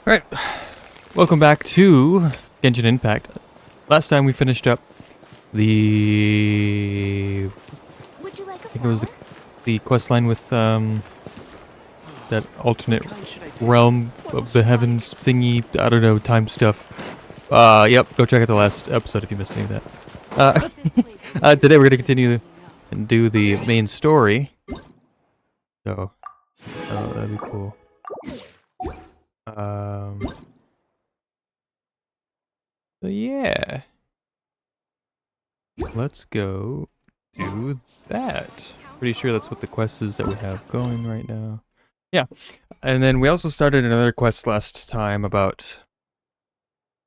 Alright, welcome back to Genshin Impact. Last time we finished up the... Would you like a I think it was the quest line with that alternate realm of the heavens thingy, I don't know, time stuff. Yep, go check out the last episode if you missed any of that. Today we're going to continue and do the main story. So, that'd be cool. So yeah. Let's go do that. Pretty sure that's what the quest is that we have going right now. Yeah. And then we also started another quest last time about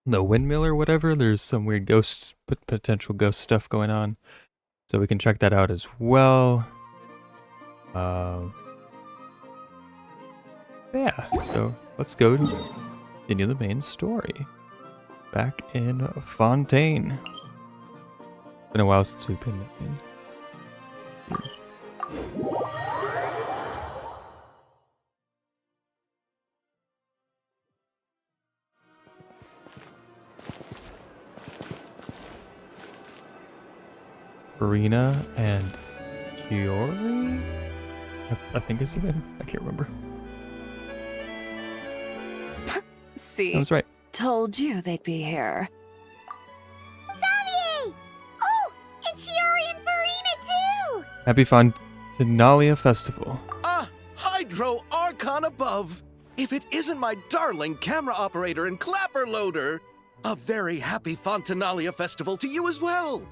the windmill or whatever. There's some weird ghost, potential ghost stuff going on. So we can check that out as well. Yeah, so let's go to continue the main story. Back in Fontaine. It's been a while since we've been in here. Arena and Kiori? I think is the name. I can't remember. See, I was right. told you they'd be here. Xavier! Oh, and Chiori and Farina too! Happy Fontinalia Festival. Ah, Hydro Archon above! If it isn't my darling camera operator and clapper loader! A very happy Fontinalia Festival to you as well!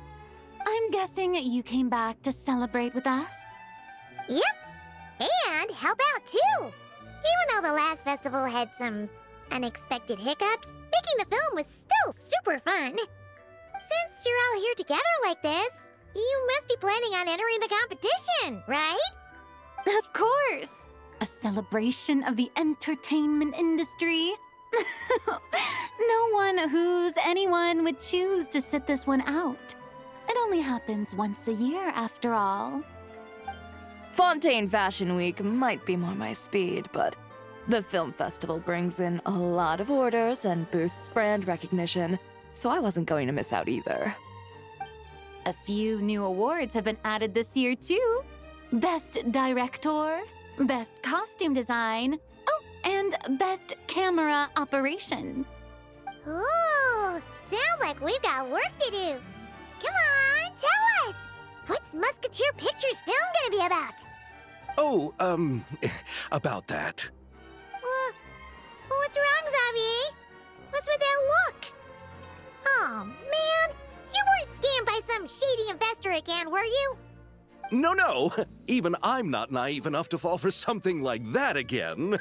I'm guessing you came back to celebrate with us? Yep. And how about two? Even though the last festival had some unexpected hiccups, making the film was still super fun. Since you're all here together like this, you must be planning on entering the competition, right? Of course! A celebration of the entertainment industry. No one who's anyone would choose to sit this one out. It only happens once a year, after all. Fontaine Fashion Week might be more my speed, but the film festival brings in a lot of orders and boosts brand recognition, so I wasn't going to miss out either. A few new awards have been added this year, too. Best Director, Best Costume Design, oh, and Best Camera Operation. Ooh, sounds like we've got work to do. Come on, tell us! What's Musketeer Pictures film gonna be about? Oh, about that. What's wrong, Xavier? What's with that look? Oh, man, you weren't scammed by some shady investor again, were you? No, even I'm not naive enough to fall for something like that again.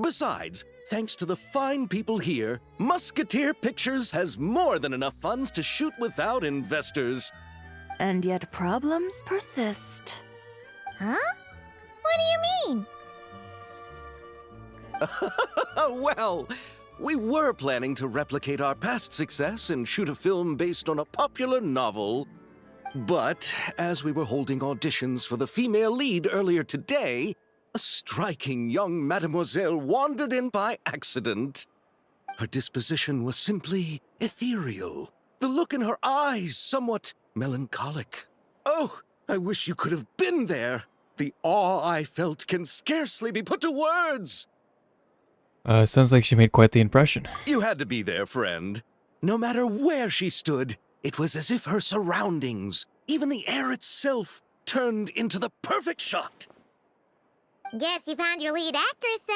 Besides, thanks to the fine people here, Musketeer Pictures has more than enough funds to shoot without investors. And yet problems persist. Huh? What do you mean? Well, we were planning to replicate our past success and shoot a film based on a popular novel. But as we were holding auditions for the female lead earlier today, a striking young mademoiselle wandered in by accident. Her disposition was simply ethereal, the look in her eyes somewhat melancholic. Oh, I wish you could have been there. The awe I felt can scarcely be put to words. Sounds like she made quite the impression. You had to be there, friend. No matter where she stood, it was as if her surroundings, even the air itself, turned into the perfect shot. Guess you found your lead actress, then?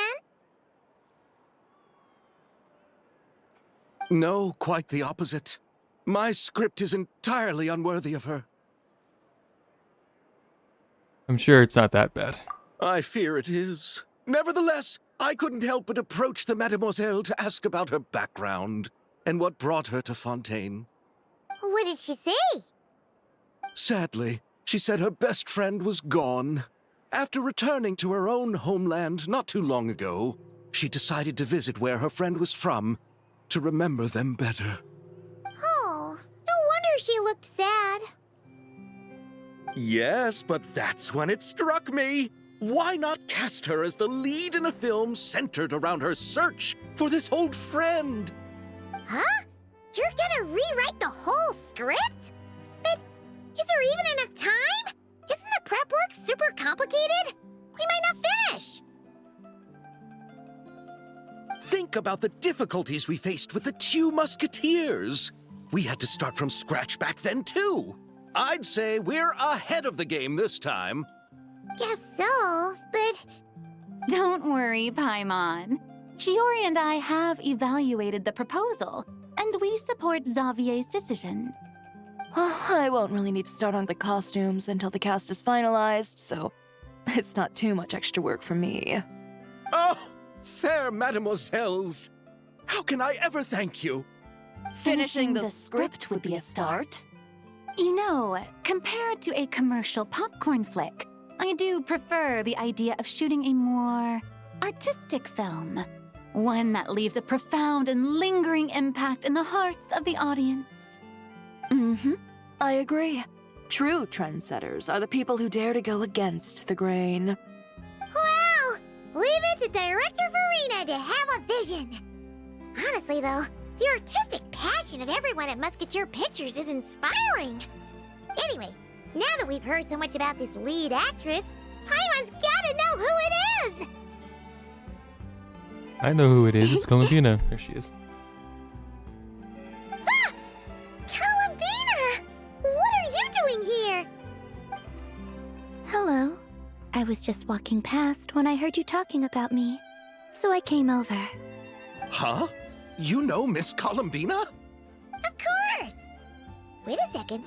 No, quite the opposite. My script is entirely unworthy of her. I'm sure it's not that bad. I fear it is. Nevertheless, I couldn't help but approach the mademoiselle to ask about her background and what brought her to Fontaine. What did she say? Sadly, she said her best friend was gone. After returning to her own homeland not too long ago, she decided to visit where her friend was from to remember them better. Oh, no wonder she looked sad. Yes, but that's when it struck me. Why not cast her as the lead in a film centered around her search for this old friend? Huh? You're gonna rewrite the whole script? But is there even enough time? Isn't the prep work super complicated? We might not finish. Think about the difficulties we faced with the Two Musketeers. We had to start from scratch back then, too. I'd say we're ahead of the game this time. Guess so, but Don't worry, Paimon. Shiori and I have evaluated the proposal, and we support Xavier's decision. I won't really need to start on the costumes until the cast is finalized, so it's not too much extra work for me. Oh, fair mademoiselles. How can I ever thank you? Finishing the script would be a start. You know, compared to a commercial popcorn flick, I do prefer the idea of shooting a more artistic film. One that leaves a profound and lingering impact in the hearts of the audience. I agree. True trendsetters are the people who dare to go against the grain. wow! Leave it to Director Farina to have a vision. Honestly, though, the artistic passion of everyone at Musketeer Pictures is inspiring. Anyway, now that we've heard so much about this lead actress, Paimon's gotta know who it is! I know who it is. It's Columbina. There she is. Ah! Columbina! What are you doing here? Hello. I was just walking past when I heard you talking about me, so I came over. Huh? You know Miss Columbina? Of course! Wait a second.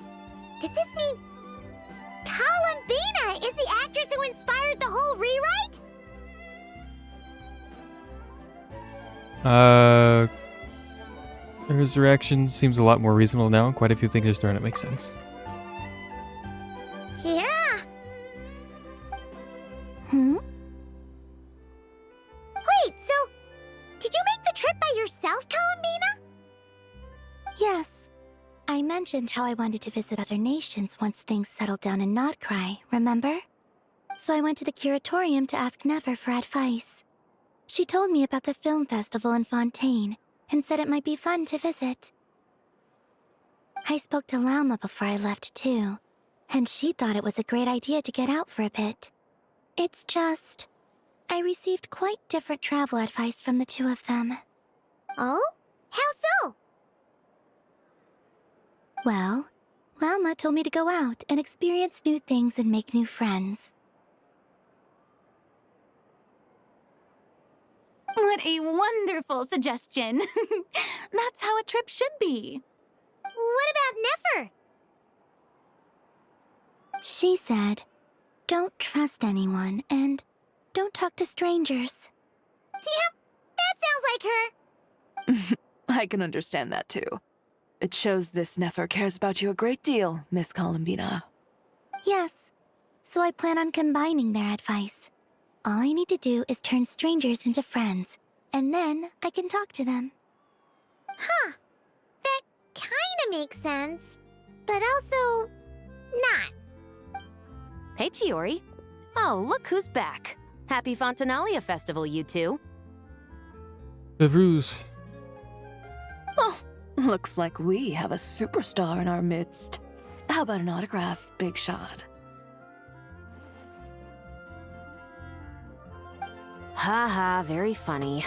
Does this mean Columbina is the actress who inspired the whole rewrite? Her reaction seems a lot more reasonable now. Quite a few things are starting to make sense. Yeah. Hmm? Wait, so did you make the trip by yourself, Columbina? Yes. I mentioned how I wanted to visit other nations once things settled down in Notcry, remember? So I went to the curatorium to ask Never for advice. She told me about the film festival in Fontaine and said it might be fun to visit. I spoke to Lauma before I left too, and she thought it was a great idea to get out for a bit. It's just, I received quite different travel advice from the two of them. Oh? How so? Well, Lauma told me to go out and experience new things and make new friends. What a wonderful suggestion! That's how a trip should be. What about Nefer? She said, don't trust anyone and don't talk to strangers. Yep, that sounds like her. I can understand that too. It shows this Nefer cares about you a great deal, Miss Columbina. Yes, so I plan on combining their advice. All I need to do is turn strangers into friends, and then I can talk to them. Huh. That kinda makes sense, but also not. Hey, Chiori. Oh, look who's back. Happy Fontanalia Festival, you two. Bevruz. Oh, looks like we have a superstar in our midst. How about an autograph, Big Shot? Haha, very funny.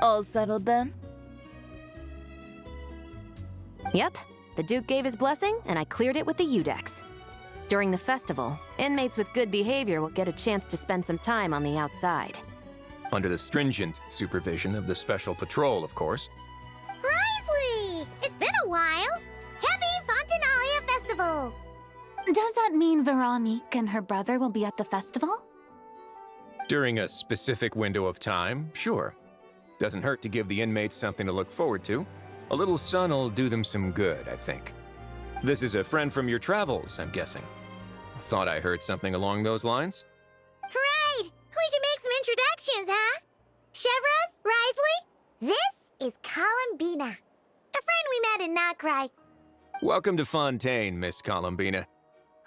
All settled then? Yep, the Duke gave his blessing, and I cleared it with the Udex. During the festival, inmates with good behavior will get a chance to spend some time on the outside. Under the stringent supervision of the Special Patrol, of course. Risley! It's been a while! Happy Fontanalia Festival! Does that mean Veronique and her brother will be at the festival? During a specific window of time, sure. Doesn't hurt to give the inmates something to look forward to. A little sun'll do them some good, I think. This is a friend from your travels, I'm guessing. Thought I heard something along those lines? Right! We should make some introductions, huh? Chevros, Risley, this is Columbina, a friend we met in Notcry. Welcome to Fontaine, Miss Columbina.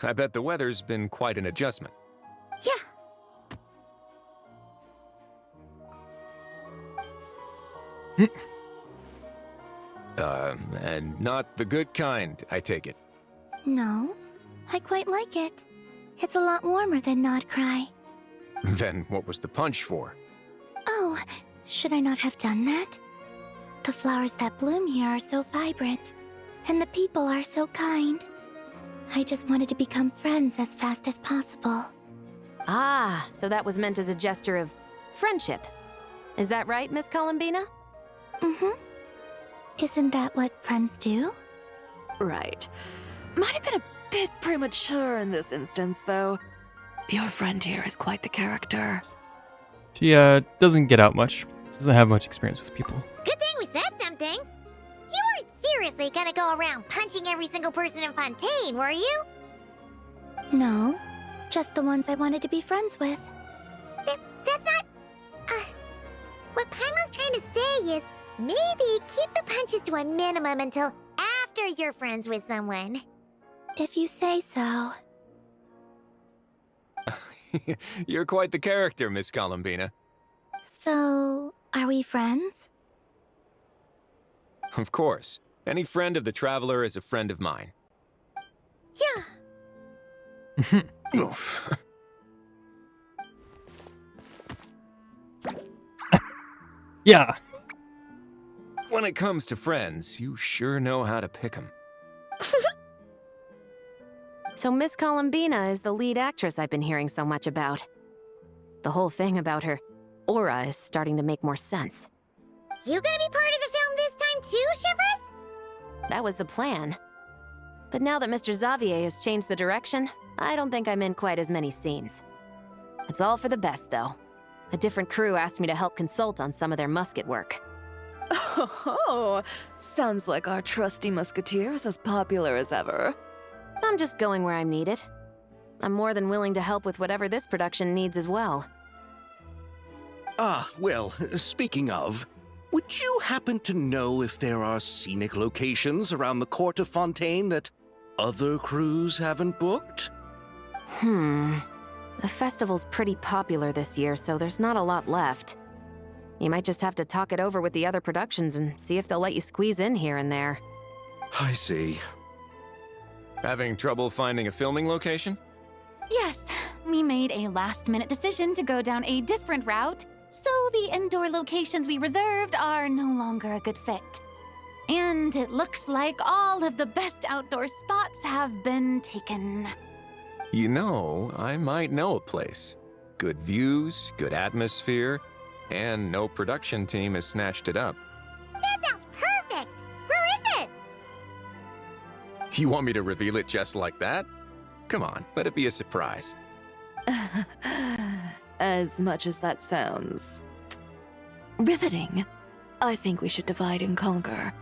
I bet the weather's been quite an adjustment. Yeah. And not the good kind, I take it. No, I quite like it. It's a lot warmer than Nod Cry. Then what was the punch for? Oh, should I not have done that? The flowers that bloom here are so vibrant, and the people are so kind. I just wanted to become friends as fast as possible. Ah, so that was meant as a gesture of friendship. Is that right, Miss Columbina? Mm-hmm. Isn't that what friends do? Right. Might have been a bit premature in this instance, though. Your friend here is quite the character. She doesn't get out much. Doesn't have much experience with people. Good thing we said something. You weren't seriously gonna go around punching every single person in Fontaine, were you? No, just the ones I wanted to be friends with. That's not... what Paimon's trying to say is, maybe keep the punches to a minimum until after you're friends with someone. If you say so. You're quite the character, Miss Columbina. So, are we friends? Of course. Any friend of the Traveler is a friend of mine. Yeah. Oof. Yeah. When it comes to friends, you sure know how to pick 'em. So Miss Columbina is the lead actress I've been hearing so much about. The whole thing about her aura is starting to make more sense. You gonna be part of the film this time too, Shivers? That was the plan. But now that Mr. Xavier has changed the direction, I don't think I'm in quite as many scenes. It's all for the best, though. A different crew asked me to help consult on some of their musket work. Oh, sounds like our trusty musketeer is as popular as ever. I'm just going where I'm needed. I'm more than willing to help with whatever this production needs as well. Ah, well, speaking of, would you happen to know if there are scenic locations around the court of Fontaine that other crews haven't booked? The festival's pretty popular this year, so there's not a lot left. You might just have to talk it over with the other productions and see if they'll let you squeeze in here and there. I see. Having trouble finding a filming location? Yes, we made a last-minute decision to go down a different route, so the indoor locations we reserved are no longer a good fit. And it looks like all of the best outdoor spots have been taken. You know, I might know a place. Good views, good atmosphere, and no production team has snatched it up. That sounds perfect! Where is it? You want me to reveal it just like that? Come on, let it be a surprise. As much as that sounds riveting, I think we should divide and conquer.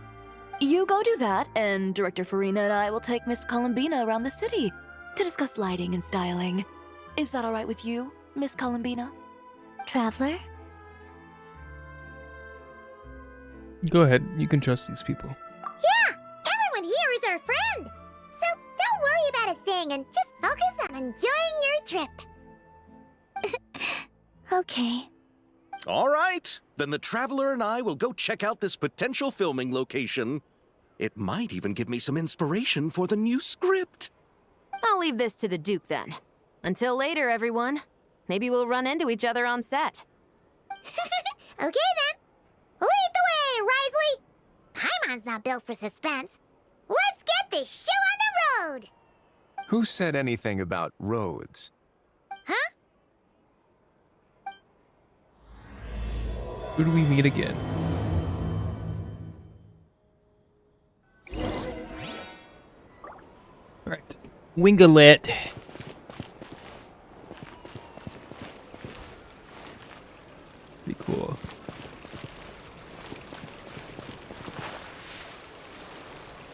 You go do that, and Director Farina and I will take Miss Columbina around the city to discuss lighting and styling. Is that all right with you, Miss Columbina? Traveler? Go ahead. You can trust these people. Yeah! Everyone here is our friend! So don't worry about a thing and just focus on enjoying your trip. Okay. All right, then the Traveler and I will go check out this potential filming location. It might even give me some inspiration for the new script. I'll leave this to the Duke then. Until later, everyone. Maybe we'll run into each other on set. Okay then. Lead the way, Risley! Paimon's not built for suspense. Let's get this show on the road! Who said anything about roads? Huh? Who do we meet again? Alright. Wingalet. Pretty cool.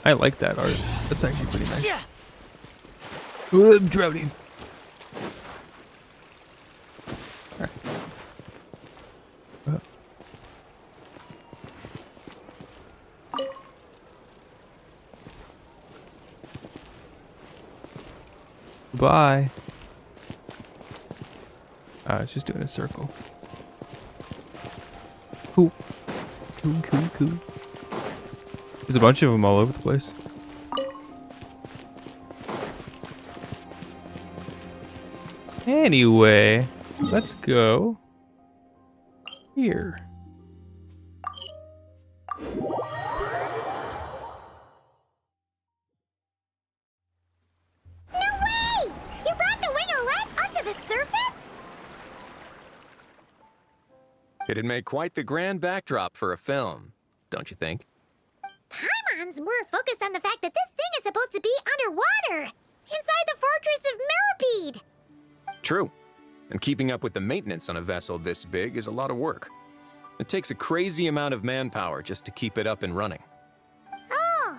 I like that art. That's actually pretty nice. Yeah. Ooh, I'm drowning. Alright. Bye. It's just doing a circle. Cool. Cool. There's a bunch of them all over the place. Anyway, let's go here. No way! You brought the winglet up to the surface? It'd make quite the grand backdrop for a film, don't you think? Paimon's more focused on the fact that this thing is supposed to be underwater, inside the fortress of Mirapede. True. And keeping up with the maintenance on a vessel this big is a lot of work. It takes a crazy amount of manpower just to keep it up and running. Oh,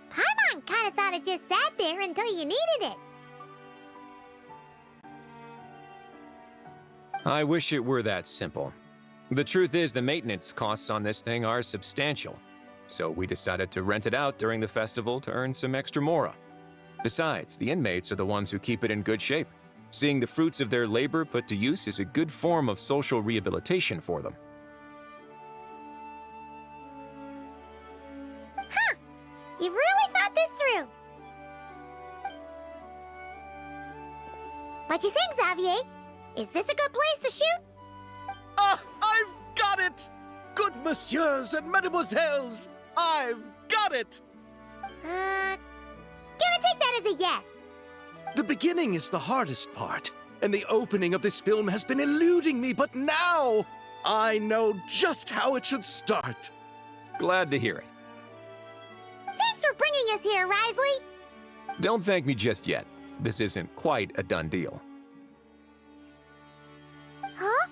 Paimon kind of thought it just sat there until you needed it. I wish it were that simple. The truth is the maintenance costs on this thing are substantial. So we decided to rent it out during the festival to earn some extra mora. Besides, the inmates are the ones who keep it in good shape. Seeing the fruits of their labor put to use is a good form of social rehabilitation for them. Huh. You've really thought this through. What you think, Xavier? Is this a good place to shoot? Ah, I've got it! Good messieurs and mesdemoiselles, I've got it! Gonna take that as a yes. The beginning is the hardest part, and the opening of this film has been eluding me, but now I know just how it should start. Glad to hear it. Thanks for bringing us here, Risley. Don't thank me just yet. This isn't quite a done deal. Huh?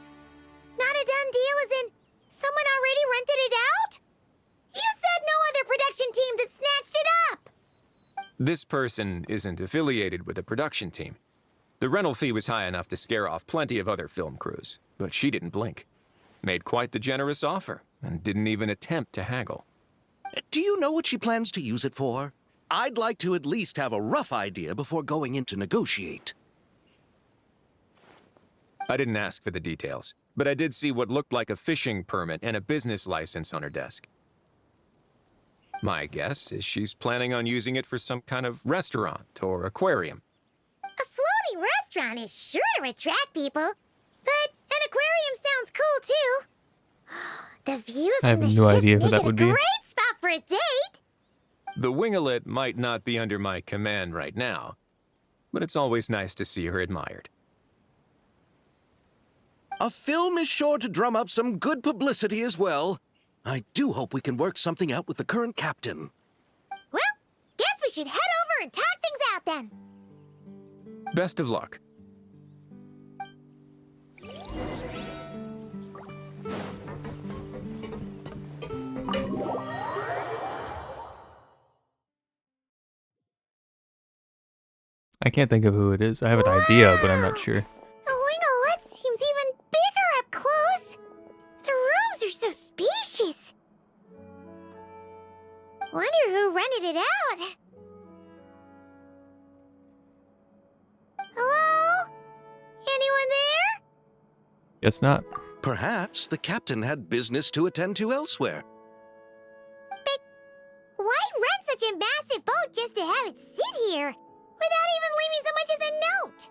Not a done deal as in someone already rented it out? You said no other production teams had snatched it up! This person isn't affiliated with a production team. The rental fee was high enough to scare off plenty of other film crews, but she didn't blink. Made quite the generous offer, and didn't even attempt to haggle. Do you know what she plans to use it for? I'd like to at least have a rough idea before going in to negotiate. I didn't ask for the details, but I did see what looked like a fishing permit and a business license on her desk. My guess is she's planning on using it for some kind of restaurant or aquarium. A floating restaurant is sure to attract people, but an aquarium sounds cool too. The views I from have the no ship idea who make that it a would be. great spot for a date. The winglet might not be under my command right now, but it's always nice to see her admired. A film is sure to drum up some good publicity as well. I do hope we can work something out with the current captain. Well, guess we should head over and talk things out then. Best of luck. I can't think of who it is. I have an idea, but I'm not sure. The winglet seems even bigger up close. The rooms are so spacious. Wonder who rented it out. Hello? Anyone there? Guess not. Perhaps the captain had business to attend to elsewhere. But why rent such a massive boat just to have it sit here? Without even leaving so much as a note.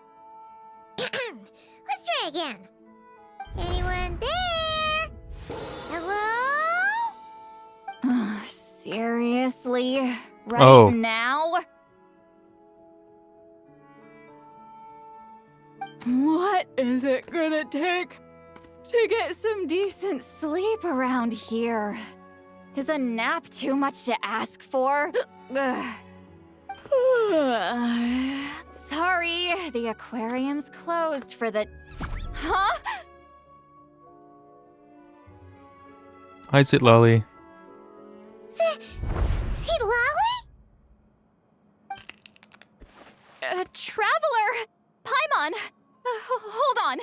Let's try again. Anyone there? Hello? Seriously? Right Oh. now? What is it gonna take to get some decent sleep around here? Is a nap too much to ask for? Ugh. Sorry, the aquarium's closed for the... Huh? Hi, Sit Lolly. See Lolly? Traveler! Paimon! Hold on.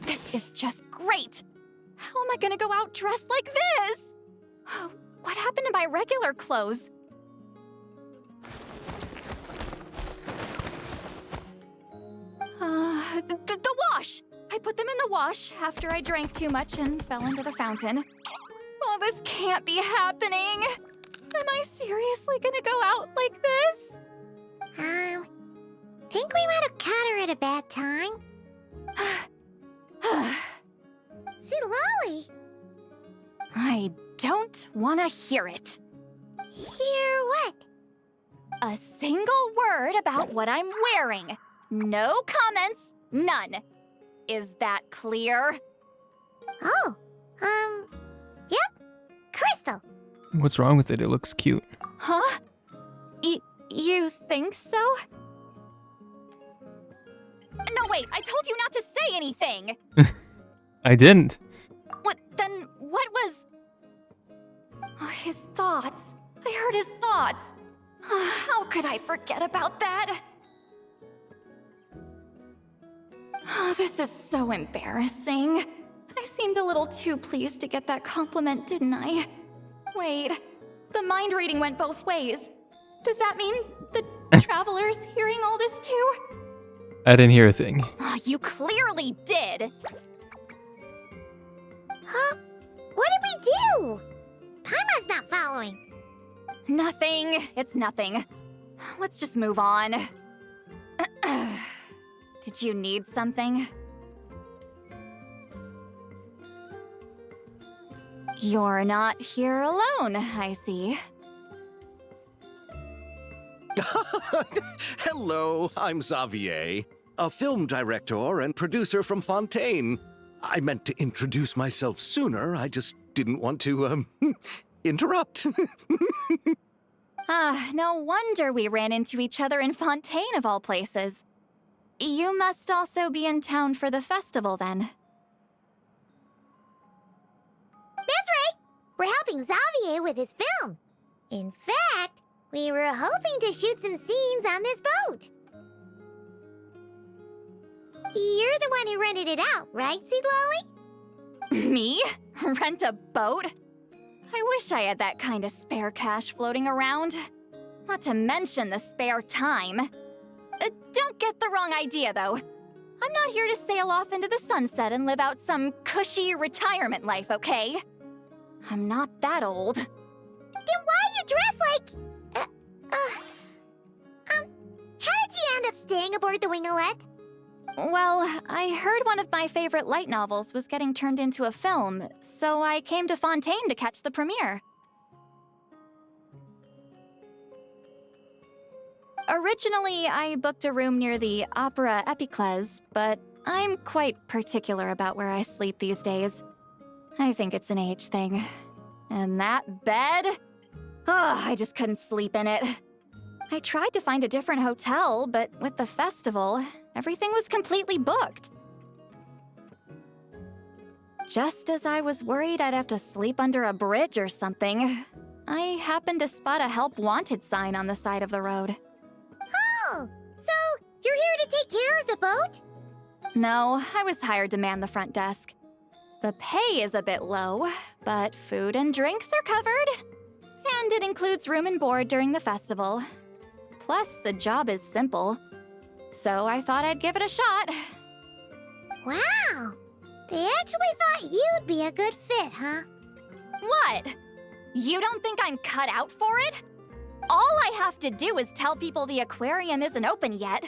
This is just great. How am I gonna go out dressed like this? What happened to my regular clothes? The wash! I put them in the wash after I drank too much and fell into the fountain. Oh, this can't be happening! Am I seriously gonna go out like this? Think we might have caught her at a bad time. Lolly! I don't wanna hear it. Hear what? A single word about what I'm wearing. No comments, none. Is that clear? Oh, yep. Crystal! What's wrong with it? It looks cute. Huh? You think so? No, wait, I told you not to say anything! I didn't. Then what was... Oh, his thoughts. I heard his thoughts. How could I forget about that? Oh, this is so embarrassing. I seemed a little too pleased to get that compliment, didn't I? Wait, the mind reading went both ways. Does that mean the traveler's hearing all this too? I didn't hear a thing. Oh, you clearly did. Huh? What did we do? Paimon's not following. Nothing. It's nothing. Let's just move on. Did you need something? You're not here alone, I see. Hello, I'm Xavier, a film director and producer from Fontaine. I meant to introduce myself sooner, I just didn't want to, interrupt. No wonder we ran into each other in Fontaine of all places. You must also be in town for the festival, then. That's right! We're helping Xavier with his film. In fact, we were hoping to shoot some scenes on this boat. You're the one who rented it out, right, Seed Lolly? Me? Rent a boat? I wish I had that kind of spare cash floating around. Not to mention the spare time. Don't get the wrong idea, though. I'm not here to sail off into the sunset and live out some cushy retirement life, okay? I'm not that old. Then why you dress like... how did you end up staying aboard the Winglet? Well, I heard one of my favorite light novels was getting turned into a film, so I came to Fontaine to catch the premiere. Originally, I booked a room near the Opera Epicles, but I'm quite particular about where I sleep these days. I think it's an age thing. And that bed? Oh, I just couldn't sleep in it. I tried to find a different hotel, but with the festival, everything was completely booked. Just as I was worried I'd have to sleep under a bridge or something, I happened to spot a help wanted sign on the side of the road. Oh, so you're here to take care of the boat? No, I was hired to man the front desk. The pay is a bit low, but food and drinks are covered. And it includes room and board during the festival. Plus, the job is simple. So I thought I'd give it a shot. Wow! They actually thought you'd be a good fit, huh? What? You don't think I'm cut out for it? All I have to do is tell people the aquarium isn't open yet.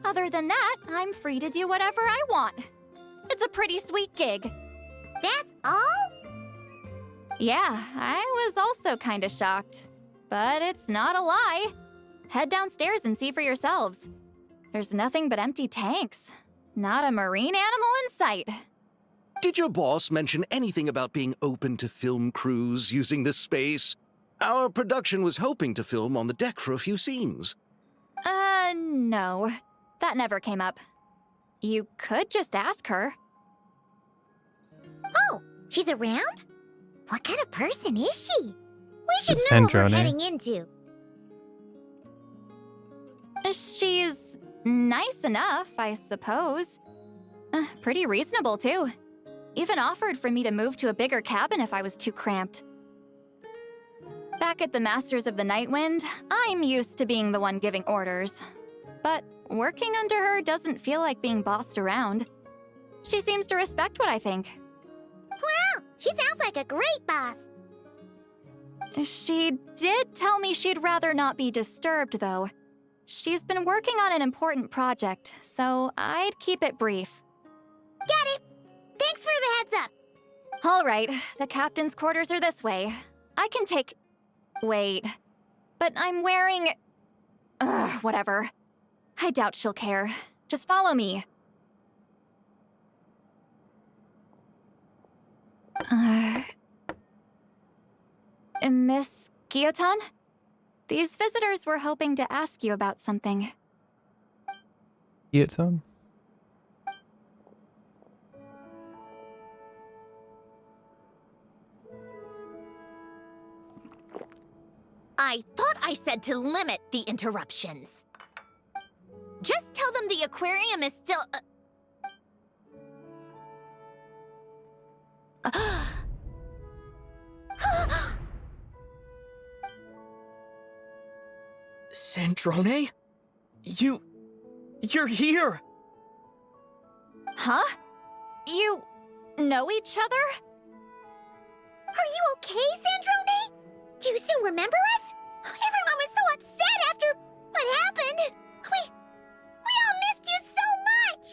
Other than that, I'm free to do whatever I want. It's a pretty sweet gig. That's all? Yeah, I was also kinda shocked. But it's not a lie. Head downstairs and see for yourselves. There's nothing but empty tanks. Not a marine animal in sight. Did your boss mention anything about being open to film crews using this space? Our production was hoping to film on the deck for a few scenes. No. That never came up. You could just ask her. Oh, she's around? What kind of person is she? We should It's know what we're Sandrone. heading into. She's nice enough, I suppose. Pretty reasonable, too. Even offered for me to move to a bigger cabin if I was too cramped. Back at the Masters of the Nightwind, I'm used to being the one giving orders. But working under her doesn't feel like being bossed around. She seems to respect what I think. Wow, she sounds like a great boss. She did tell me she'd rather not be disturbed, though. She's been working on an important project, so I'd keep it brief. Got it. Thanks for the heads up. All right, the captain's quarters are this way. I can take... Wait. But I'm wearing... whatever. I doubt she'll care. Just follow me. Miss Guillotin? These visitors were hoping to ask you about something. Guillotin? I thought I said to limit the interruptions. Just tell them the aquarium is still... Sandrone? You're here! Huh? You know each other? Are you okay, Sandrone? Do you still remember us? Everyone was so upset after what happened. We all missed you so much.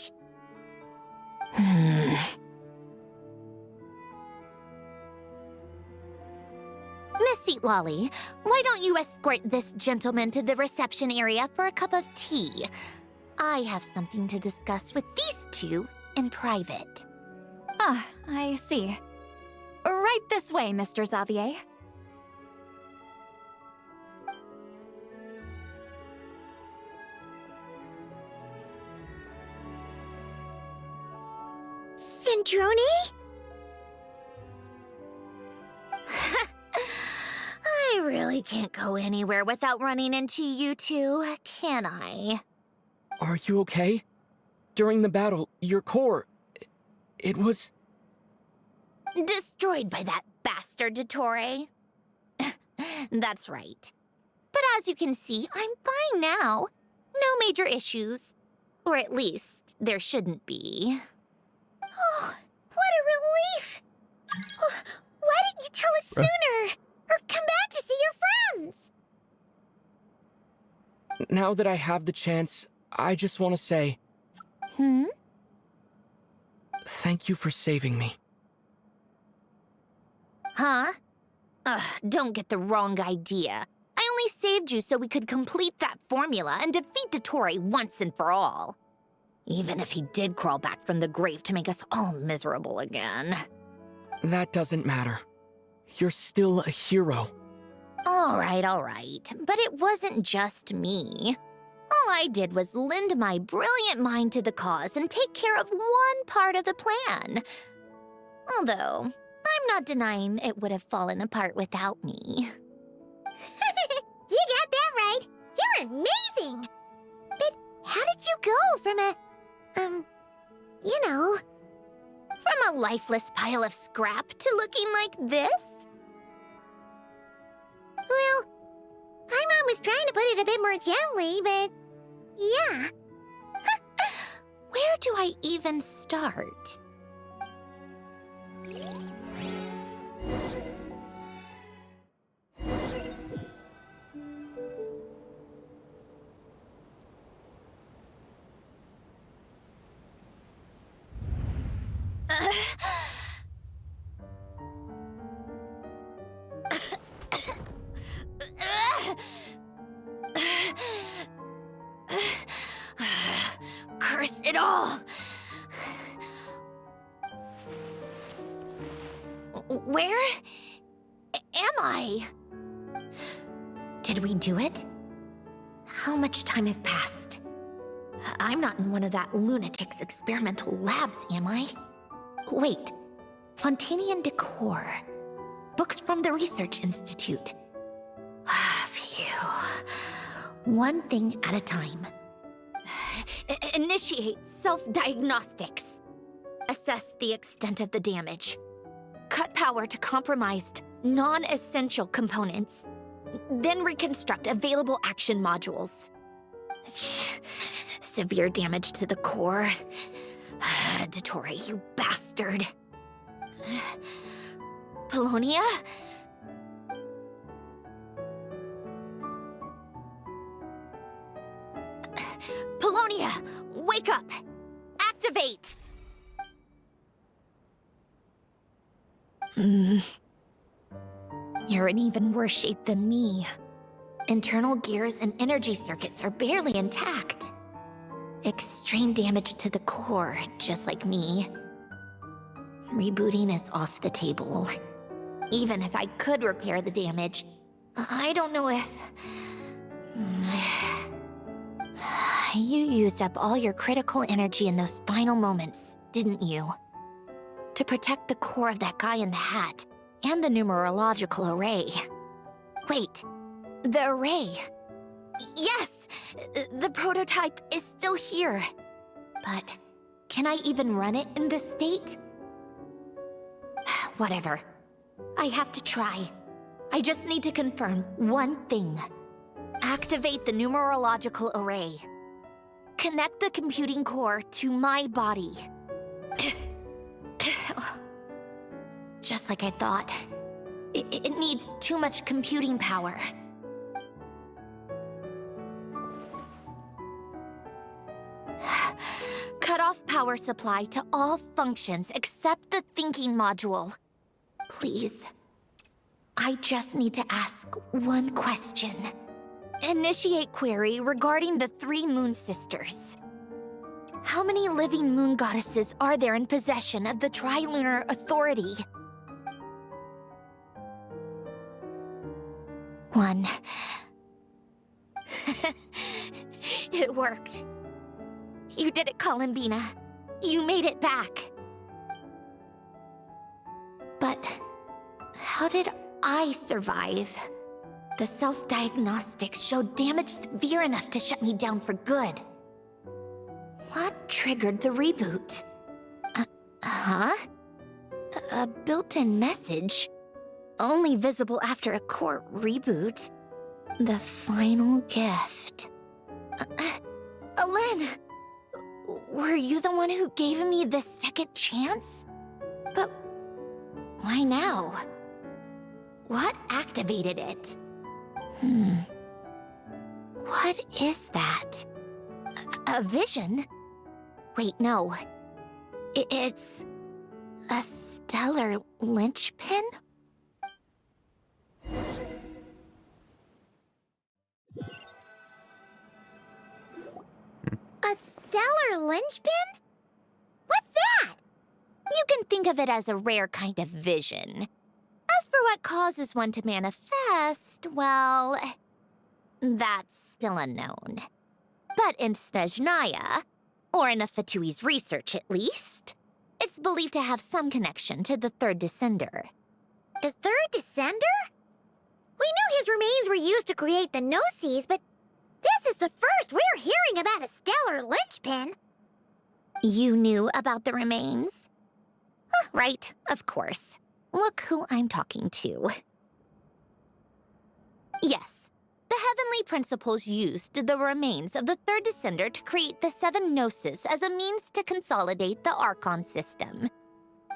Miss Seat Lolly, why don't you escort this gentleman to the reception area for a cup of tea? I have something to discuss with these two in private. Ah, I see. Right this way, Mr. Xavier. Sandrone? I really can't go anywhere without running into you two, can I? Are you okay? During the battle, your core... It was... Destroyed by that bastard Dottore. That's right. But as you can see, I'm fine now. No major issues. Or at least, there shouldn't be. Oh, what a relief! Oh, why didn't you tell us sooner? Or come back to see your friends? Now that I have the chance, I just want to say... Thank you for saving me. Huh? Don't get the wrong idea. I only saved you so we could complete that formula and defeat Dottore once and for all. Even if he did crawl back from the grave to make us all miserable again. That doesn't matter. You're still a hero. All right. But it wasn't just me. All I did was lend my brilliant mind to the cause and take care of one part of the plan. Although, I'm not denying it would have fallen apart without me. You got that right. You're amazing. But how did you go from a... From a lifeless pile of scrap to looking like this? Well, my mom was trying to put it a bit more gently, but... yeah. Where do I even start? Curse it all! Where am I? Did we do it? How much time has passed? I'm not in one of that lunatic's experimental labs, am I? Wait, Fontaine decor. Books from the Research Institute. Phew. One thing at a time. Initiate self-diagnostics. Assess the extent of the damage. Cut power to compromised non-essential components, then reconstruct available action modules. Severe damage to the core. Dottore, you bastard. Polonia? Polonia, wake up! Activate! You're in even worse shape than me. Internal gears and energy circuits are barely intact. Extreme damage to the core, just like me. Rebooting is off the table. Even if I could repair the damage, I don't know if... You used up all your critical energy in those final moments, didn't you? To protect the core of that guy in the hat, and the numerological array. Wait, the array. Yes! The prototype is still here. But can I even run it in this state? Whatever. I have to try. I just need to confirm one thing. Activate the numerological array. Connect the computing core to my body. Just like I thought. It needs too much computing power. Cut off power supply to all functions except the thinking module. Please. I just need to ask one question. Initiate query regarding the 3 moon sisters. How many living moon goddesses are there in possession of the Trilunar Authority? 1. It worked. You did it, Columbina. You made it back. But how did I survive? The self-diagnostics showed damage severe enough to shut me down for good. What triggered the reboot? A built-in message? Only visible after a core reboot. The final gift. Alen! Were you the one who gave me the second chance? But why now? What activated it? What is that? A vision? Wait, no. It's a stellar linchpin? A stellar linchpin? What's that? You can think of it as a rare kind of vision. As for what causes one to manifest, well, that's still unknown. But in Snezhnaya, or in Afatui's research at least, it's believed to have some connection to the third descender. The third descender? We knew his remains were used to create the Gnosis, but this is the first we're hearing about a stellar linchpin. You knew about the remains? Right, of course. Look who I'm talking to. Yes, the Heavenly Principles used the remains of the third descender to create the 7 Gnosis as a means to consolidate the Archon system.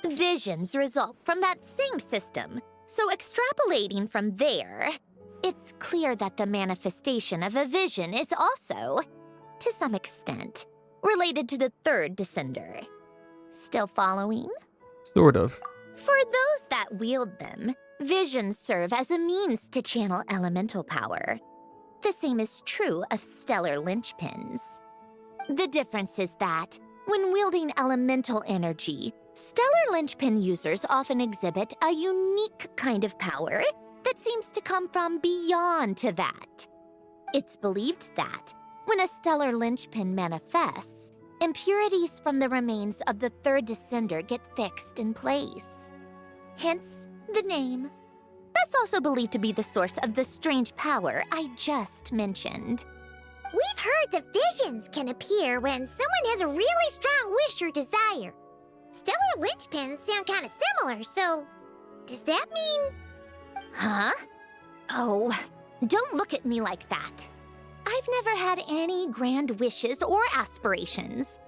Visions result from that same system, so extrapolating from there, it's clear that the manifestation of a vision is also, to some extent, related to the third descender. Still following? Sort of. For those that wield them, visions serve as a means to channel elemental power. The same is true of stellar linchpins. The difference is that, when wielding elemental energy, stellar linchpin users often exhibit a unique kind of power that seems to come from beyond to that. It's believed that, when a stellar linchpin manifests, impurities from the remains of the third descender get fixed in place. Hence, the name. That's also believed to be the source of the strange power I just mentioned. We've heard that visions can appear when someone has a really strong wish or desire. Stellar linchpins sound kind of similar, so does that mean Huh? Oh, don't look at me like that. I've never had any grand wishes or aspirations.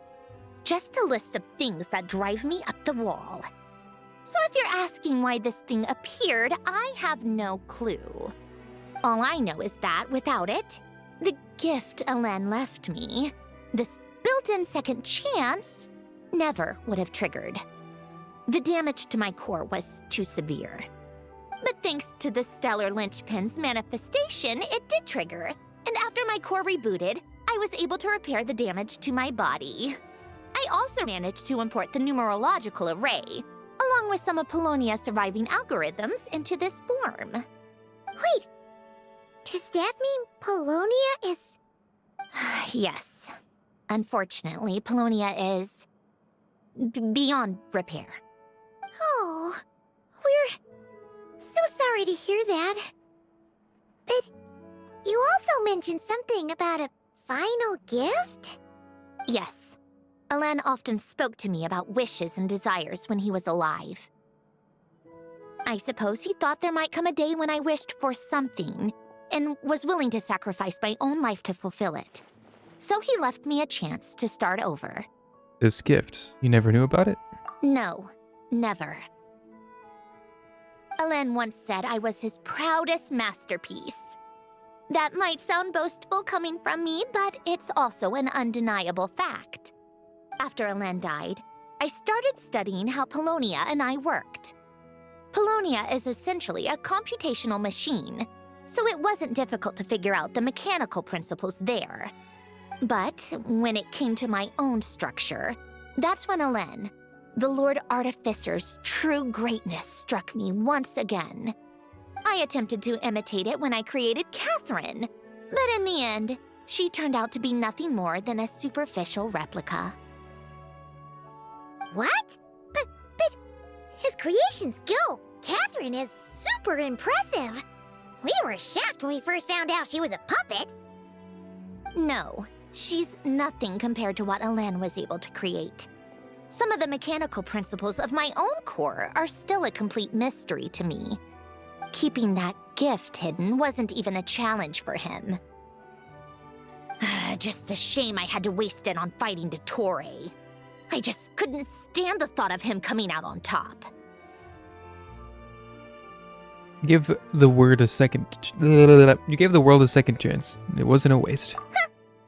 Just a list of things that drive me up the wall. So if you're asking why this thing appeared, I have no clue. All I know is that without it, the gift Alen left me, this built-in second chance, never would have triggered. The damage to my core was too severe. But thanks to the stellar linchpin's manifestation, it did trigger. And after my core rebooted, I was able to repair the damage to my body. I also managed to import the numerological array, along with some of Polonia's surviving algorithms, into this form. Wait, does that mean Polonia is... Yes. Unfortunately, Polonia is... beyond repair. Oh, we're so sorry to hear that. But you also mentioned something about a final gift? Yes. Alen often spoke to me about wishes and desires when he was alive. I suppose he thought there might come a day when I wished for something, and was willing to sacrifice my own life to fulfill it. So he left me a chance to start over. This gift, you never knew about it? No, never. Alen once said I was his proudest masterpiece. That might sound boastful coming from me, but it's also an undeniable fact. After Alen died, I started studying how Polonia and I worked. Polonia is essentially a computational machine, so it wasn't difficult to figure out the mechanical principles there. But when it came to my own structure, that's when Alen, the Lord Artificer's true greatness, struck me once again. I attempted to imitate it when I created Catherine, but in the end, she turned out to be nothing more than a superficial replica. What? But his creation skill, Catherine, is super impressive. We were shocked when we first found out she was a puppet. No, she's nothing compared to what Alen was able to create. Some of the mechanical principles of my own core are still a complete mystery to me. Keeping that gift hidden wasn't even a challenge for him. Just a shame I had to waste it on fighting Dottore. I just couldn't stand the thought of him coming out on top. Give the word a second... You gave the world a second chance. It wasn't a waste.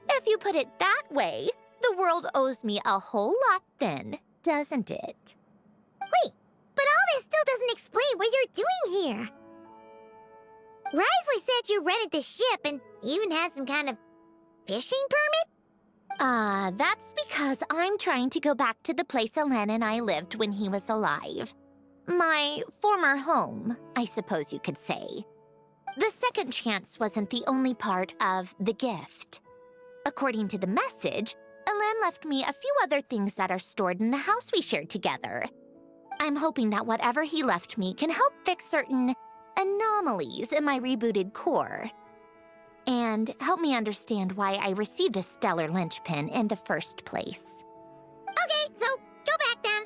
If you put it that way, the world owes me a whole lot then, doesn't it? Wait, but all this still doesn't explain what you're doing here. Risley said you rented the ship and even had some kind of fishing permit? That's because I'm trying to go back to the place Alen and I lived when he was alive. My former home, I suppose you could say. The second chance wasn't the only part of the gift. According to the message, Alen left me a few other things that are stored in the house we shared together. I'm hoping that whatever he left me can help fix certain anomalies in my rebooted core. And help me understand why I received a stellar linchpin in the first place. Okay, so go back then.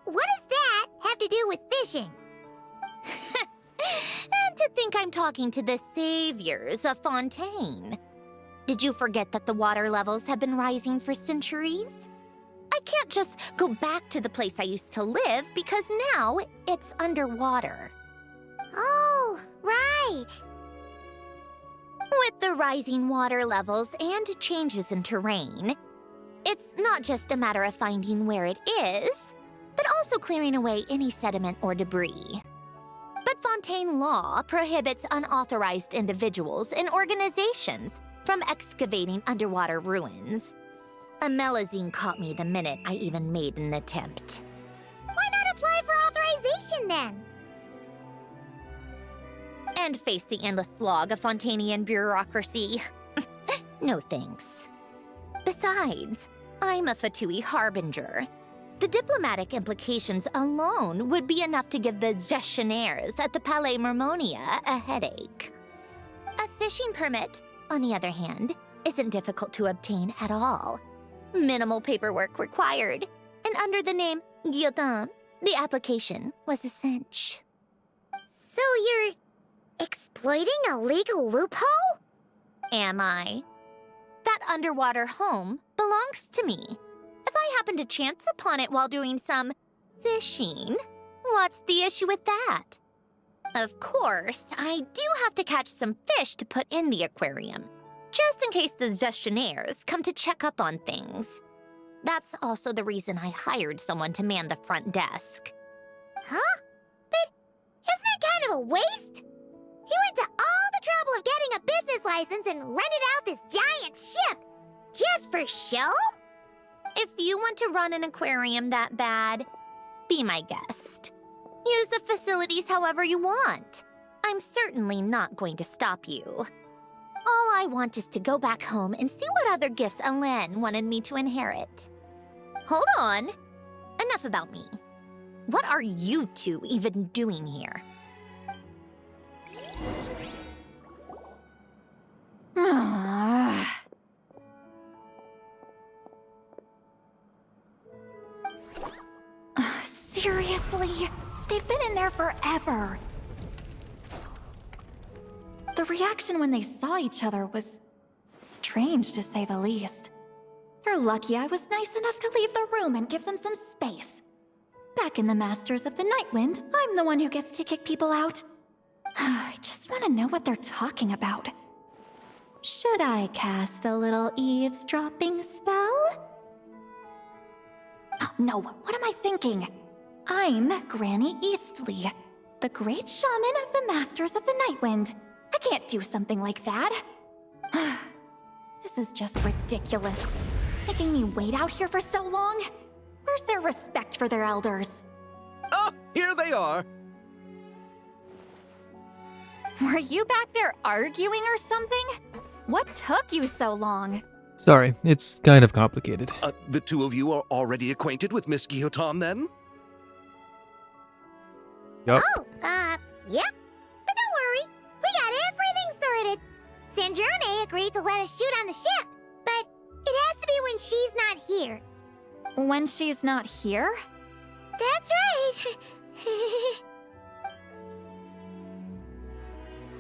What does that have to do with fishing? And to think I'm talking to the saviors of Fontaine. Did you forget that the water levels have been rising for centuries? I can't just go back to the place I used to live because now it's underwater. Oh, right. With the rising water levels and changes in terrain, it's not just a matter of finding where it is, but also clearing away any sediment or debris. But Fontaine law prohibits unauthorized individuals and organizations from excavating underwater ruins. A Melazine caught me the minute I even made an attempt. Why not apply for authorization then? And face the endless slog of Fontainian bureaucracy. No thanks. Besides, I'm a Fatui harbinger. The diplomatic implications alone would be enough to give the gestionnaires at the Palais Mermonia a headache. A fishing permit, on the other hand, isn't difficult to obtain at all. Minimal paperwork required, and under the name Guillotin, the application was a cinch. So you're Exploiting a legal loophole? Am I? That underwater home belongs to me. If I happen to chance upon it while doing some fishing, what's the issue with that? Of course, I do have to catch some fish to put in the aquarium, just in case the gestionnaires come to check up on things. That's also the reason I hired someone to man the front desk. Huh? But isn't that kind of a waste? He went to all the trouble of getting a business license and rented out this giant ship. Just for show? If you want to run an aquarium that bad, be my guest. Use the facilities however you want. I'm certainly not going to stop you. All I want is to go back home and see what other gifts Alen wanted me to inherit. Hold on. Enough about me. What are you two even doing here? Seriously? They've been in there forever. The reaction when they saw each other was strange, to say the least. They're lucky I was nice enough to leave the room and give them some space. Back in the Masters of the Nightwind, I'm the one who gets to kick people out. I just want to know what they're talking about. Should I cast a little eavesdropping spell? Oh, no, what am I thinking? I'm Granny Eastley, the great shaman of the Masters of the Nightwind. I can't do something like that. This is just ridiculous. Making me wait out here for so long? Where's their respect for their elders? Oh, here they are. Were you back there arguing or something? What took you so long? Sorry, it's kind of complicated. The two of you are already acquainted with Miss Guillotin, then? Yup. Oh, yep. But don't worry, we got everything sorted. Sandrone agreed to let us shoot on the ship, but it has to be when she's not here. When she's not here? That's right.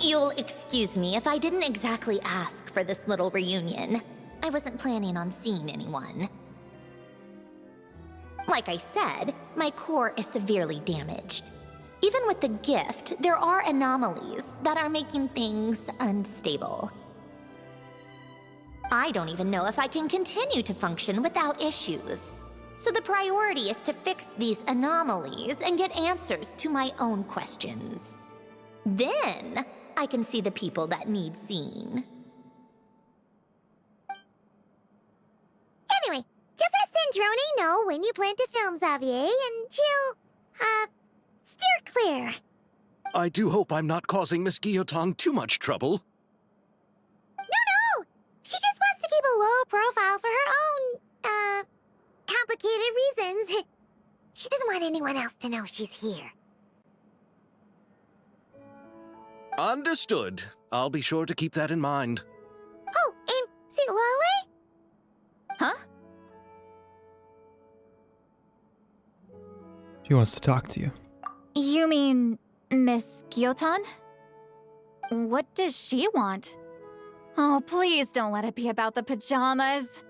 You'll excuse me if I didn't exactly ask for this little reunion. I wasn't planning on seeing anyone. Like I said, my core is severely damaged. Even with the gift, there are anomalies that are making things unstable. I don't even know if I can continue to function without issues. So the priority is to fix these anomalies and get answers to my own questions. Then, I can see the people that need seeing. Anyway, just let Sandrone know when you plan to film Xavier, and she'll, steer clear. I do hope I'm not causing Miss Guillotin too much trouble. No! She just wants to keep a low profile for her own, complicated reasons. She doesn't want anyone else to know she's here. Understood. I'll be sure to keep that in mind. Oh, and see Lale? Huh? She wants to talk to you. You mean Miss Guillotin? What does she want? Oh, please don't let it be about the pajamas.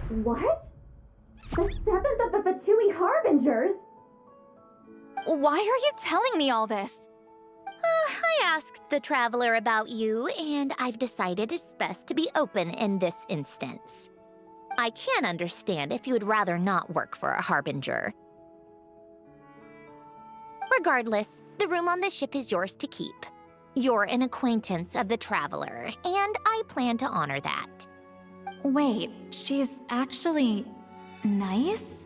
What? The 7th of the Fatui Harbingers? Why are you telling me all this? I asked the Traveler about you, and I've decided it's best to be open in this instance. I can understand if you would rather not work for a Harbinger. Regardless, the room on the ship is yours to keep. You're an acquaintance of the Traveler, and I plan to honor that. Wait, she's actually nice?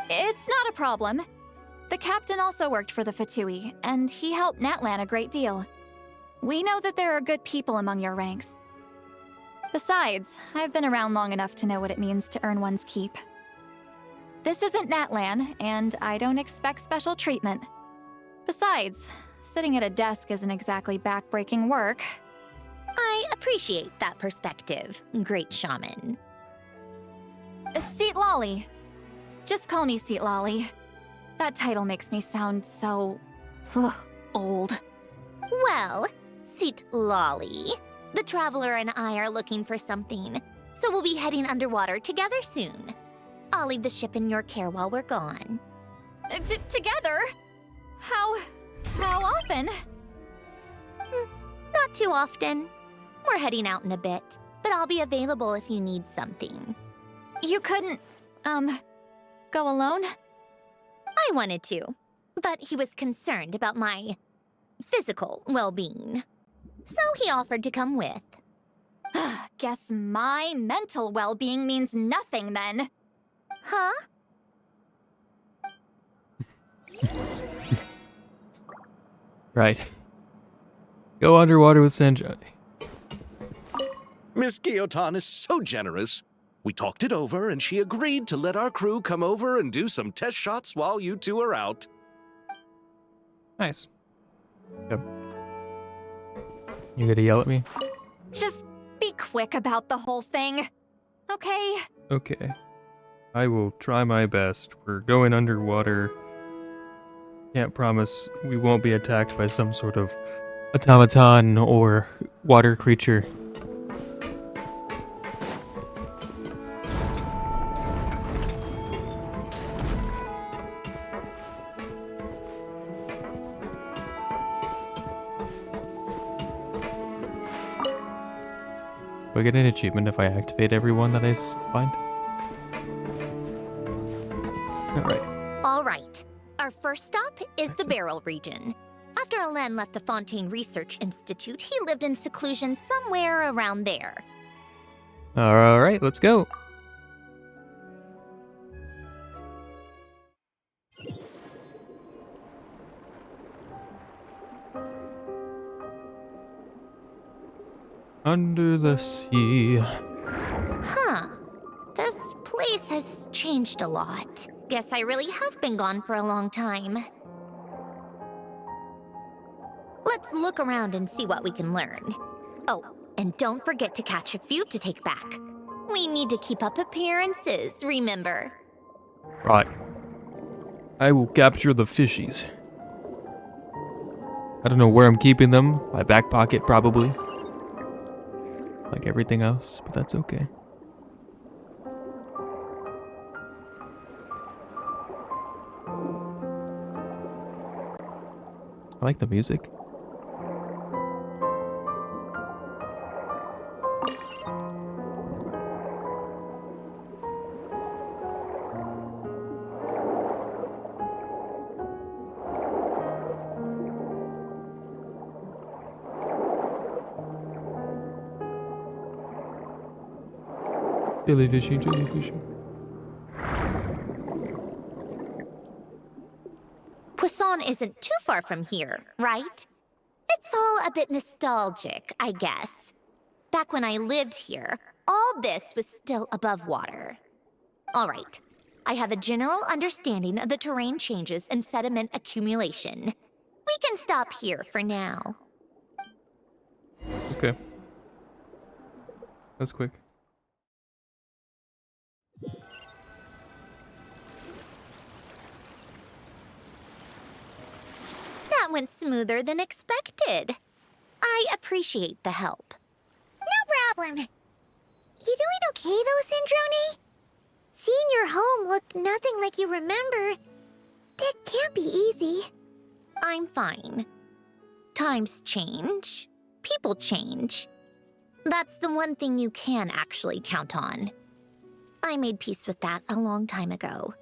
It's not a problem. The captain also worked for the Fatui, and he helped Natlan a great deal. We know that there are good people among your ranks. Besides, I've been around long enough to know what it means to earn one's keep. This isn't Natlan, and I don't expect special treatment. Besides, sitting at a desk isn't exactly backbreaking work. I appreciate that perspective, great shaman. Seat Lolly. Just call me Seat Lolly. That title makes me sound so... old. Well, Seat Lolly, the Traveler and I are looking for something, so we'll be heading underwater together soon. I'll leave the ship in your care while we're gone. Together? How often? Not too often. We're heading out in a bit, but I'll be available if you need something. You couldn't, go alone? I wanted to, but he was concerned about my physical well-being. So he offered to come with. Guess my mental well-being means nothing then. Huh? Right. Go underwater with Sandrone. Miss Guillotin is so generous. We talked it over, and she agreed to let our crew come over and do some test shots while you two are out. Nice. Yep. You gonna yell at me? Just be quick about the whole thing, okay? Okay. I will try my best. We're going underwater. Can't promise we won't be attacked by some sort of automaton or water creature. Do I get an achievement if I activate everyone that I find? Alright. All right. Our first stop is the Barrel region. After Alain left the Fontaine Research Institute, he lived in seclusion somewhere around there. Alright, let's go. Under the sea. Huh. This place has changed a lot. Guess I really have been gone for a long time. Let's look around and see what we can learn. Oh, and don't forget to catch a few to take back. We need to keep up appearances, remember? Right. I will capture the fishies. I don't know where I'm keeping them. My back pocket, probably. Like everything else, but that's okay. I like the music. Jellyfishy, jellyfishy. Poisson isn't too far from here, right? It's all a bit nostalgic, I guess. Back when I lived here, all this was still above water. All right, I have a general understanding of the terrain changes and sediment accumulation. We can stop here for now. Okay. That's quick. That went smoother than expected. I appreciate the help. No problem. You doing okay though, Sandrone? Seeing your home look nothing like you remember, that can't be easy. I'm fine. Times change. People change. That's the one thing you can actually count on. I made peace with that a long time ago.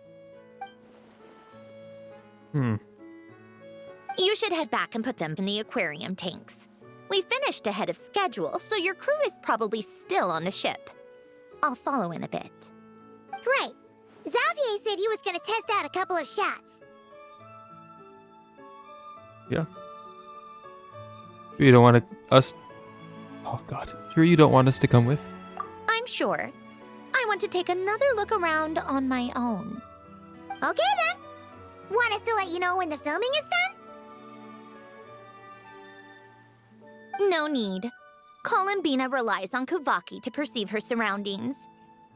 You should head back and put them in the aquarium tanks. We finished ahead of schedule, so your crew is probably still on the ship. I'll follow in a bit. Right. Xavier said he was gonna test out a couple of shots. Yeah. Sure you don't want us... Oh god. Sure you don't want us to come with? I'm sure. I want to take another look around on my own. Okay then. Want us to let you know when the filming is done? No need. Columbina relies on Kuvaki to perceive her surroundings.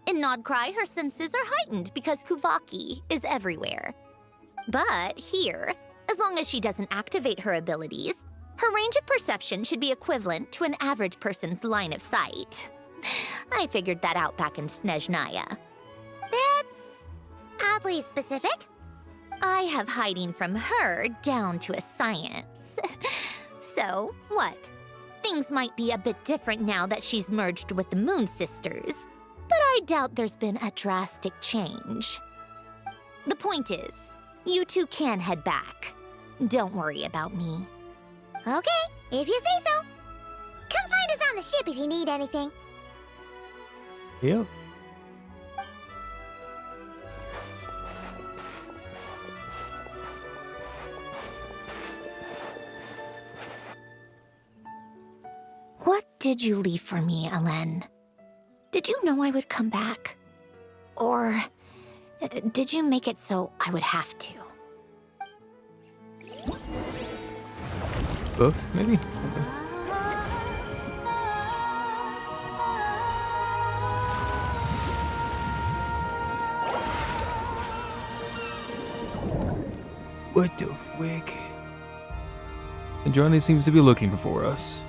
In Nodcry, her senses are heightened because Kuvaki is everywhere. But here, As long as she doesn't activate her abilities, her range of perception should be equivalent to an average person's line of sight. I figured that out back in Snezhnaya. That's oddly specific. I have hiding from her down to a science. So, what? Things might be a bit different now that she's merged with the Moon Sisters, but I doubt there's been a drastic change. The point is, you two can head back. Don't worry about me. Okay, if you say so. Come find us on the ship if you need anything. Yep. What did you leave for me, Ellen? Did you know I would come back? Or did you make it so I would have to? Both, maybe? What the frick? And Johnny seems to be looking for us.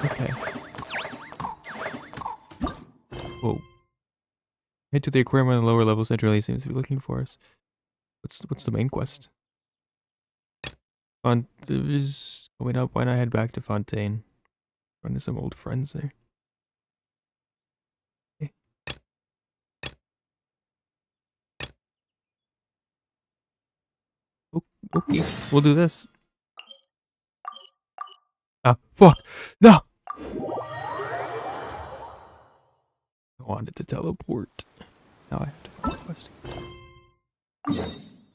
Okay. Whoa. Head to the aquarium on the lower level. Centrally seems to be looking for us. What's the main quest? Is going up. Why not head back to Fontaine? Run into some old friends there. Okay. Okay, we'll do this. Ah, fuck! No! I wanted to teleport. Now I have to find the quest.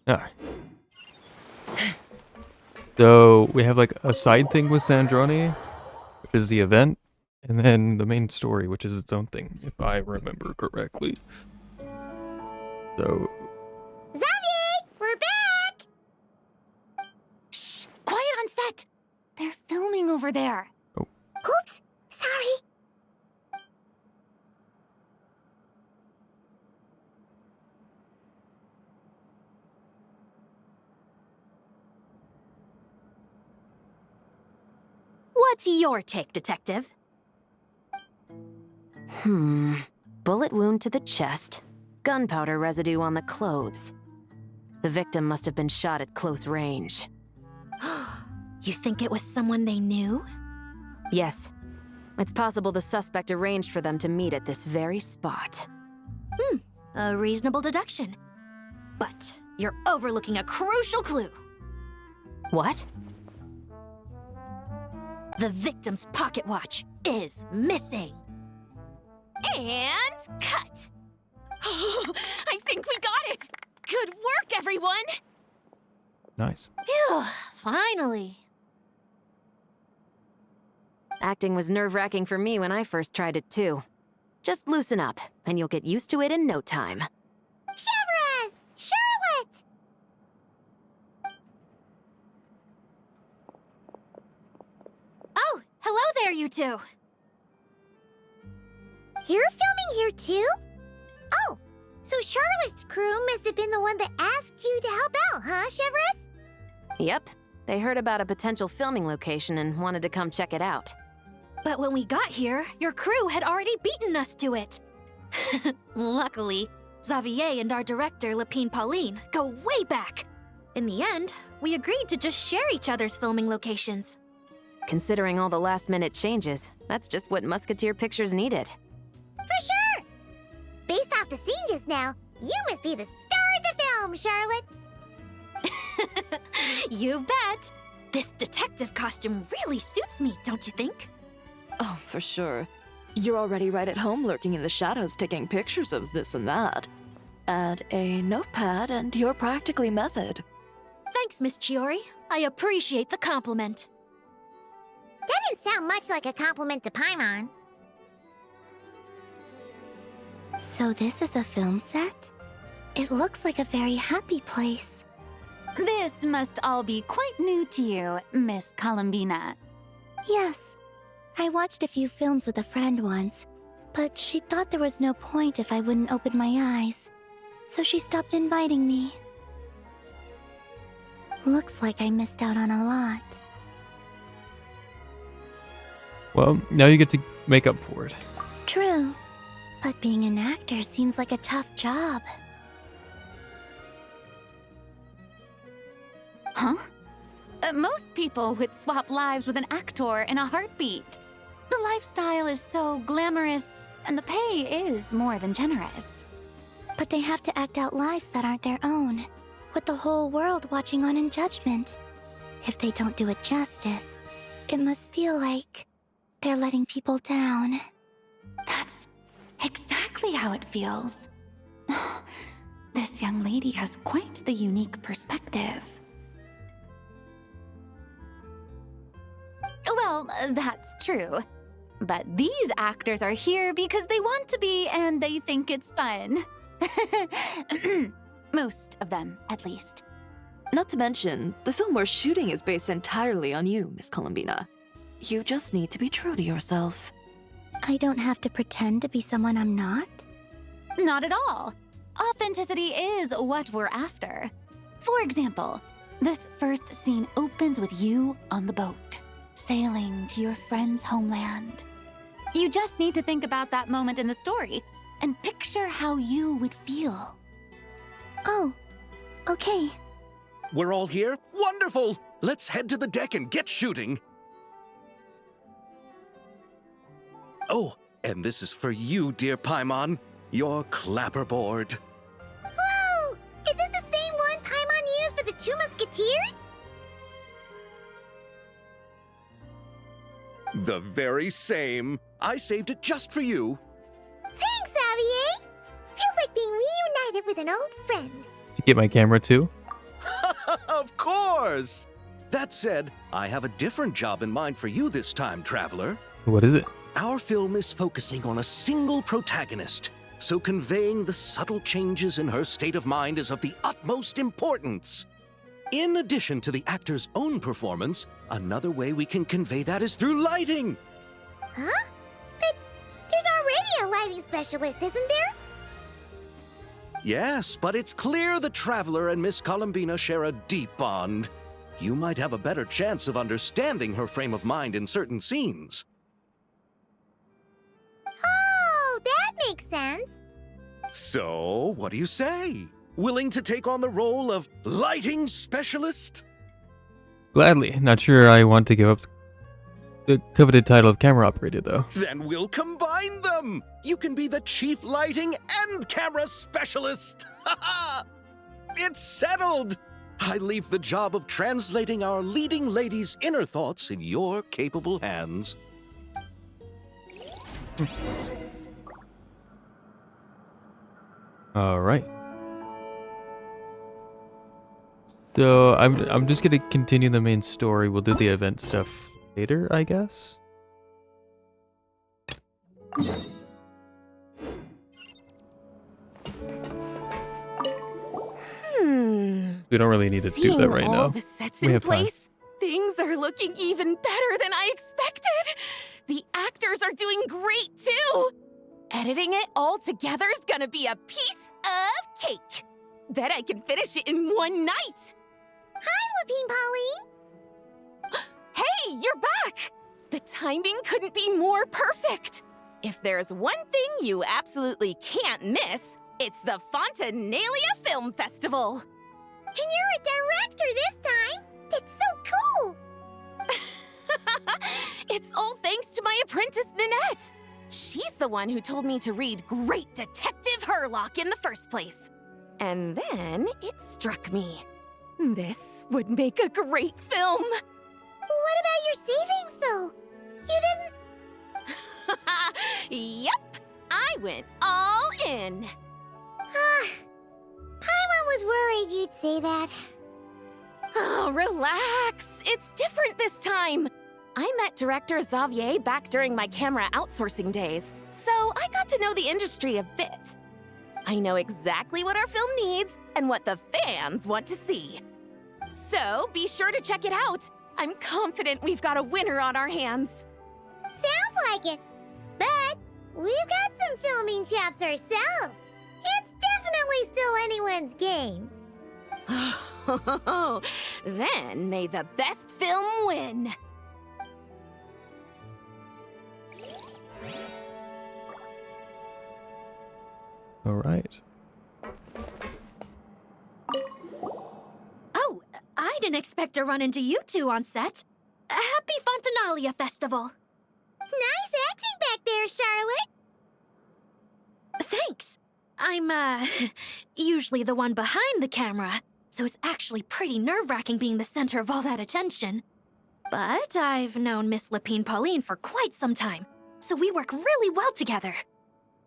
Alright. So, we have like a side thing with Sandrone, which is the event, and then the main story, which is its own thing, if I remember correctly. So... Xavier, we're back! Shh! Quiet on set! They're filming over there. Oops, sorry. What's your take, Detective? Bullet wound to the chest. Gunpowder residue on the clothes. The victim must have been shot at close range. You think it was someone they knew? Yes. It's possible the suspect arranged for them to meet at this very spot. A reasonable deduction. But you're overlooking a crucial clue. What? The victim's pocket watch is missing. And cut! I think we got it! Good work, everyone! Nice. Phew, finally. Acting was nerve-wracking for me when I first tried it too. Just loosen up, and you'll get used to it in no time. Chevres! Charlotte! Oh, hello there, you two. You're filming here too? Oh, so Charlotte's crew must have been the one that asked you to help out, huh, Chevres? Yep. They heard about a potential filming location and wanted to come check it out. But when we got here, your crew had already beaten us to it. Luckily, Xavier and our director, Lapine Pauline, go way back. In the end, we agreed to just share each other's filming locations. Considering all the last-minute changes, that's just what Musketeer Pictures needed. For sure! Based off the scene just now, you must be the star of the film, Charlotte! You bet! This detective costume really suits me, don't you think? Oh, for sure. You're already right at home lurking in the shadows taking pictures of this and that. Add a notepad and you're practically method. Thanks, Miss Chiori. I appreciate the compliment. That didn't sound much like a compliment to Paimon. So this is a film set? It looks like a very happy place. This must all be quite new to you, Miss Columbina. Yes. I watched a few films with a friend once, but she thought there was no point if I wouldn't open my eyes. So she stopped inviting me. Looks like I missed out on a lot. Well, now you get to make up for it. True. But being an actor seems like a tough job. Huh? Most people would swap lives with an actor in a heartbeat. The lifestyle is so glamorous, and the pay is more than generous. But they have to act out lives that aren't their own, with the whole world watching on in judgment. If they don't do it justice, it must feel like they're letting people down. That's exactly how it feels. This young lady has quite the unique perspective. Well, that's true. But these actors are here because they want to be and they think it's fun. Most of them, at least. Not to mention, the film we're shooting is based entirely on you, Miss Columbina. You just need to be true to yourself. I don't have to pretend to be someone I'm not? Not at all. Authenticity is what we're after. For example, this first scene opens with you on the boat, sailing to your friend's homeland. You just need to think about that moment in the story and picture how you would feel. Oh, okay. We're all here? Wonderful! Let's head to the deck and get shooting. Oh, and this is for you, dear Paimon, your clapperboard. Whoa! Is this the same one Paimon used for the Two Musketeers? The very same. I saved it just for you. Thanks, Xavier! Feels like being reunited with an old friend. Did you get my camera too? Of course! That said, I have a different job in mind for you this time, traveler. What is it? Our film is focusing on a single protagonist, so conveying the subtle changes in her state of mind is of the utmost importance. In addition to the actor's own performance, another way we can convey that is through lighting. Huh? But there's already a lighting specialist, isn't there? Yes, but it's clear the Traveler and Miss Columbina share a deep bond. You might have a better chance of understanding her frame of mind in certain scenes. Oh, that makes sense. So, what do you say? Willing to take on the role of lighting specialist? Gladly. Not sure I want to give up the coveted title of camera operator, though. Then we'll combine them! You can be the chief lighting and camera specialist! It's settled! I leave the job of translating our leading lady's inner thoughts in your capable hands. All right. So I'm just gonna continue the main story. We'll do the event stuff later, I guess. We don't really need to do that right all now. the sets We in have time. place, things are looking even better than I expected. The actors are doing great too. Editing it all together is gonna be a piece of cake. Bet I can finish it in one night. Hi, Lapine Pauline. Hey, you're back! The timing couldn't be more perfect. If there's one thing you absolutely can't miss, it's the Fontaine Film Festival. And you're a director this time. That's so cool. It's all thanks to my apprentice, Ninette. She's the one who told me to read Great Detective Herlock in the first place. And then it struck me. This would make a great film. What about your savings, though? You didn't... Yep, I went all in. Paimon was worried you'd say that. Oh, relax. It's different this time. I met director Xavier back during my camera outsourcing days, so I got to know the industry a bit. I know exactly what our film needs and what the fans want to see. So be sure to check it out. I'm confident we've got a winner on our hands. Sounds like it. But we've got some filming chops ourselves. It's definitely still anyone's game. Then may the best film win. All right. Oh, I didn't expect to run into you two on set. Happy Fontanalia Festival. Nice acting back there, Charlotte. Thanks. I'm, usually the one behind the camera, so it's actually pretty nerve-wracking being the center of all that attention. But I've known Miss Lapine Pauline for quite some time, so we work really well together.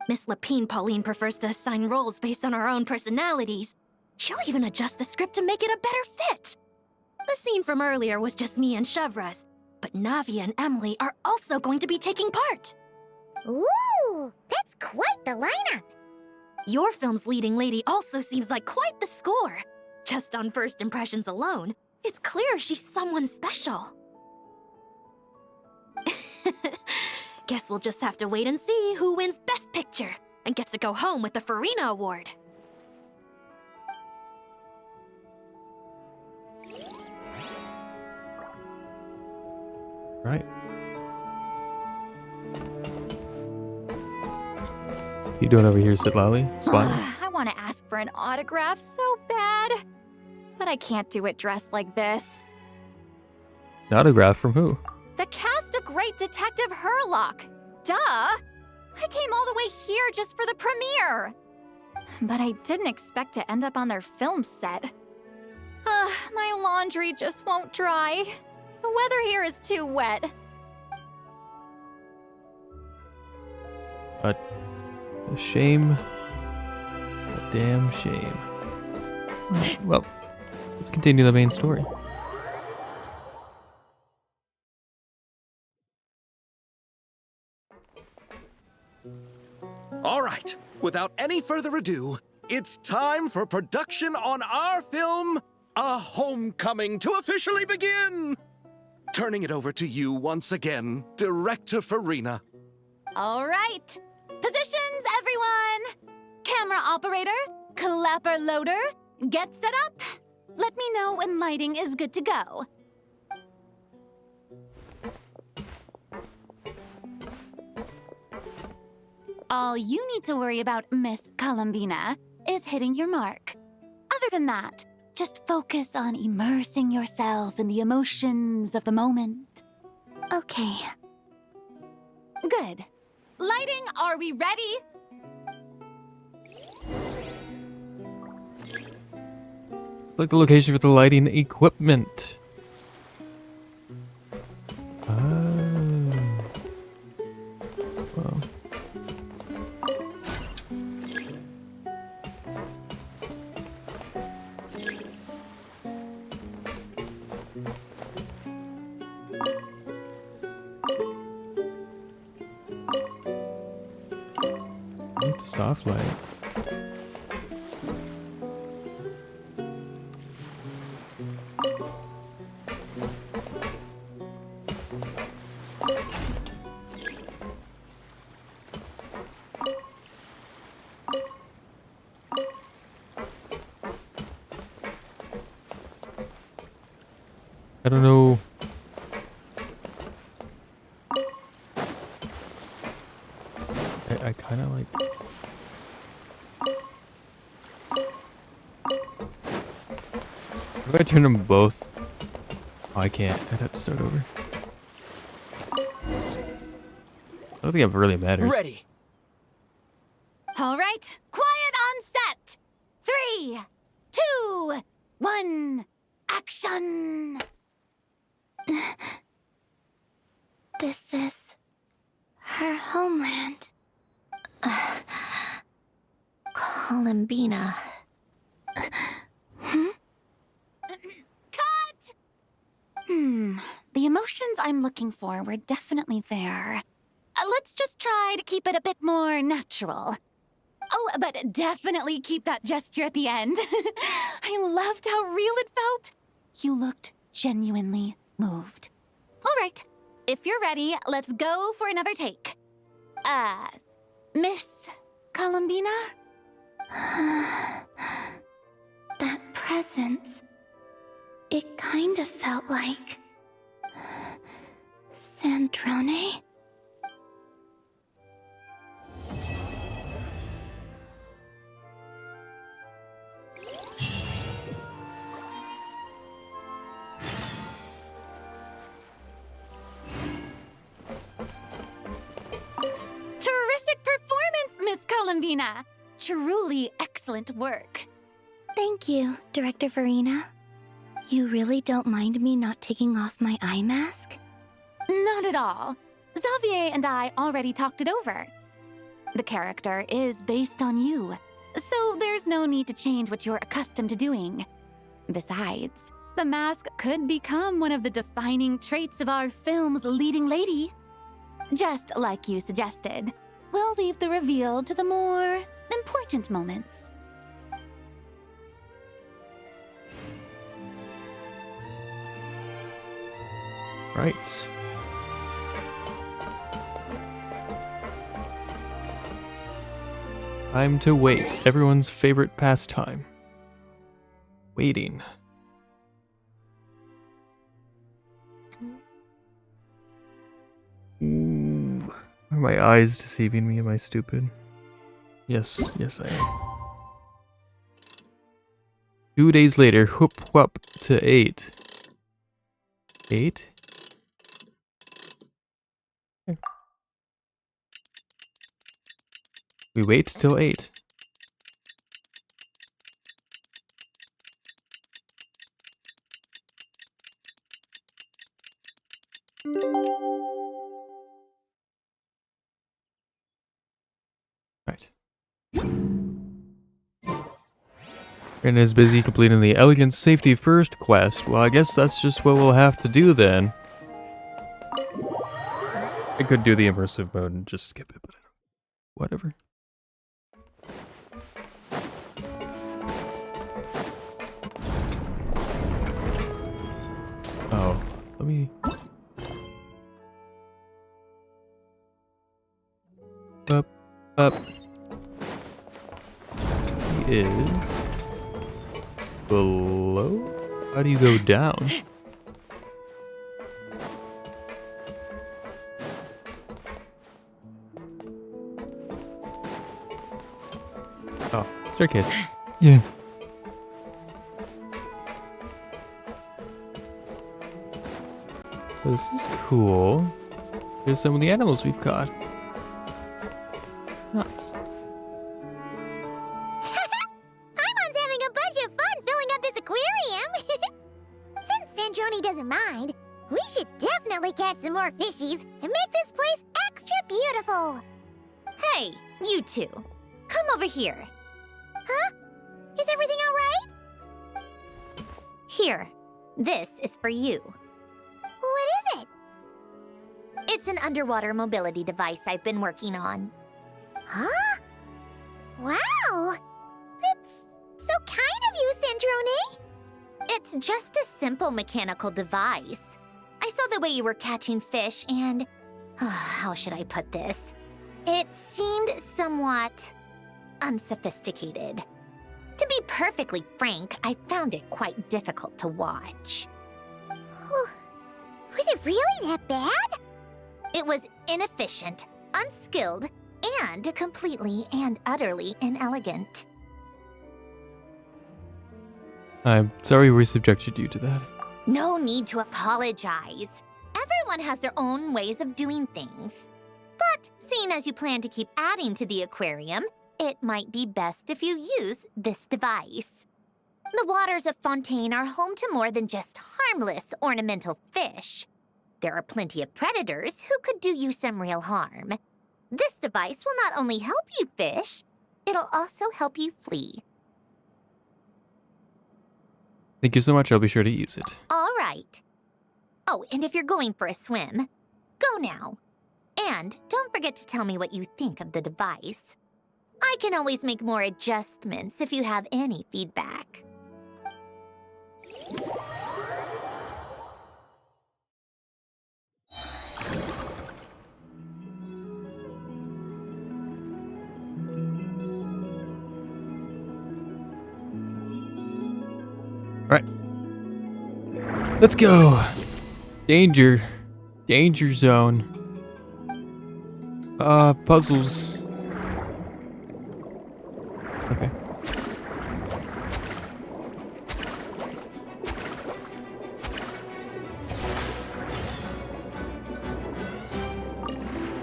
Miss Lapine Pauline prefers to assign roles based on our own personalities. She'll even adjust the script to make it a better fit. The scene from earlier was just me and Chevraz, but Navi and Emily are also going to be taking part. Ooh, that's quite the lineup. Your film's leading lady also seems like quite the score. Just on first impressions alone, it's clear she's someone special. Guess we'll just have to wait and see who wins Best Picture and gets to go home with the Farina Award. Right. You doing over here, Sitlali? Spy? I want to ask for an autograph so bad. But I can't do it dressed like this. An autograph from who? The cast of Great Detective Herlock. Duh! I came all the way here just for the premiere. But I didn't expect to end up on their film set. My laundry just won't dry. The weather here is too wet. A shame. A damn shame. Well, let's continue the main story. All right, without any further ado, it's time for production on our film, A Homecoming, to officially begin. Turning it over to you once again, Director Farina. All right. Positions, everyone. Camera operator, clapper loader, get set up. Let me know when lighting is good to go. All you need to worry about, Miss Columbina, is hitting your mark. Other than that, just focus on immersing yourself in the emotions of the moment. Okay. Good. Lighting, are we ready? Select the location for the lighting equipment. Well. Need the soft light. I don't know. I kind of like. If I turn them both, oh, I can't. I'd have to start over. I don't think it really matters. Ready. All right, quiet on set. 3, 2, 1, action. This is her homeland. Columbina. Cut! The emotions I'm looking for were definitely there. Let's just try to keep it a bit more natural. Oh, but definitely keep that gesture at the end. I loved how real it felt. You looked genuinely moved. All right, if you're ready, let's go for another take. Miss Columbina? That presence. kind of felt like Sandrone. Terrific performance, Miss Columbina! Truly excellent work. Thank you, Director Verena. You really don't mind me not taking off my eye mask? Not at all. Xavier and I already talked it over. The character is based on you, so there's no need to change what you're accustomed to doing. Besides, the mask could become one of the defining traits of our film's leading lady. Just like you suggested, we'll leave the reveal to the more important moments. Right. Time to wait. Everyone's favorite pastime. Waiting. Ooh. Are my eyes deceiving me? Am I stupid? Yes, yes I am. 2 days later, whoop whoop to 8. 8? We wait till 8. Right. And is busy completing the Elegant Safety First quest. Well, I guess that's just what we'll have to do then. I could do the immersive mode and just skip it, but I don't. Whatever. Oh, let me. Up. He is below? How do you go down? Oh, staircase. Yeah. This is cool. Here's some of the animals we've caught. Nice. Paimon's having a bunch of fun filling up this aquarium. Since Sandrone doesn't mind, we should definitely catch some more fishies and make this place extra beautiful. Hey, you two. Come over here. Huh? Is everything all right? Here. This is for you. What is it? It's an underwater mobility device I've been working on. Huh? Wow! That's so kind of you, Sandrone. It's just a simple mechanical device. I saw the way you were catching fish and... how should I put this? It seemed somewhat unsophisticated. To be perfectly frank, I found it quite difficult to watch. Was it really that bad? It was inefficient, unskilled, and completely and utterly inelegant. I'm sorry we subjected you to that. No need to apologize. Everyone has their own ways of doing things. But seeing as you plan to keep adding to the aquarium, it might be best if you use this device. The waters of Fontaine are home to more than just harmless ornamental fish. There are plenty of predators who could do you some real harm. This device will not only help you fish, it'll also help you flee. Thank you so much. I'll be sure to use it. All right. Oh, and if you're going for a swim, go now. And don't forget to tell me what you think of the device. I can always make more adjustments if you have any feedback. Right. Let's go. Danger. Danger zone. Puzzles. Okay.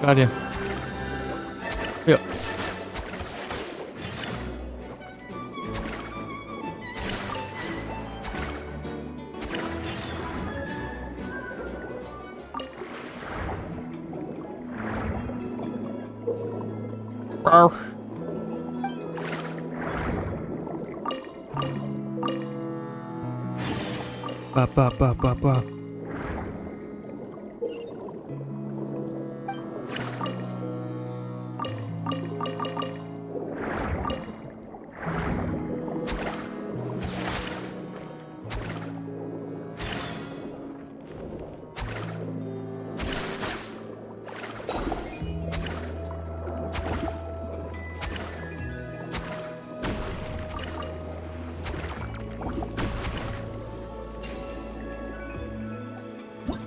Got him. Yep. Arr. Ba ba ba ba ba.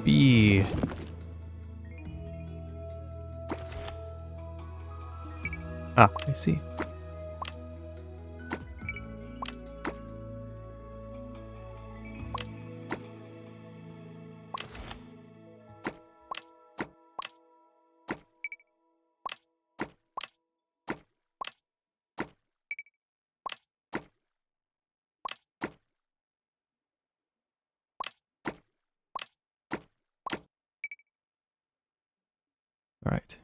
B. Ah, I see. All right.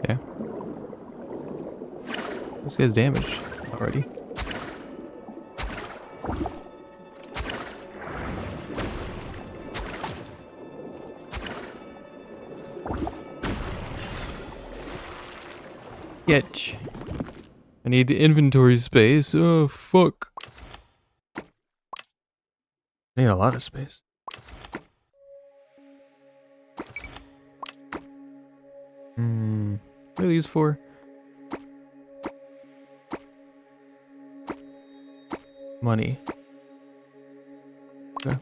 Okay. This guy's damaged already. Sketch. I need inventory space. Oh, fuck. I need a lot of space. What are these for? Money. Okay.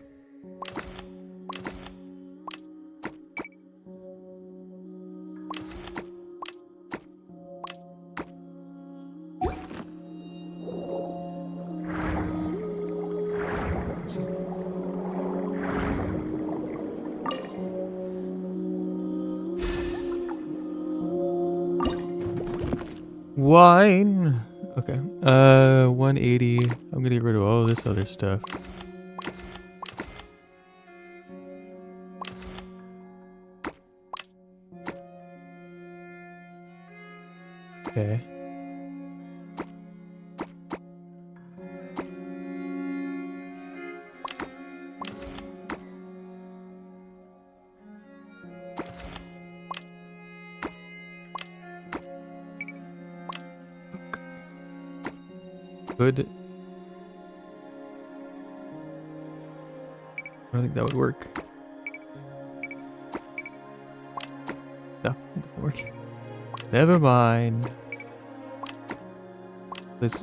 Wine. Okay. 180. I'm gonna get rid of all this other stuff. Okay. Good. I don't think that would work. No, it doesn't work. Never mind. Let's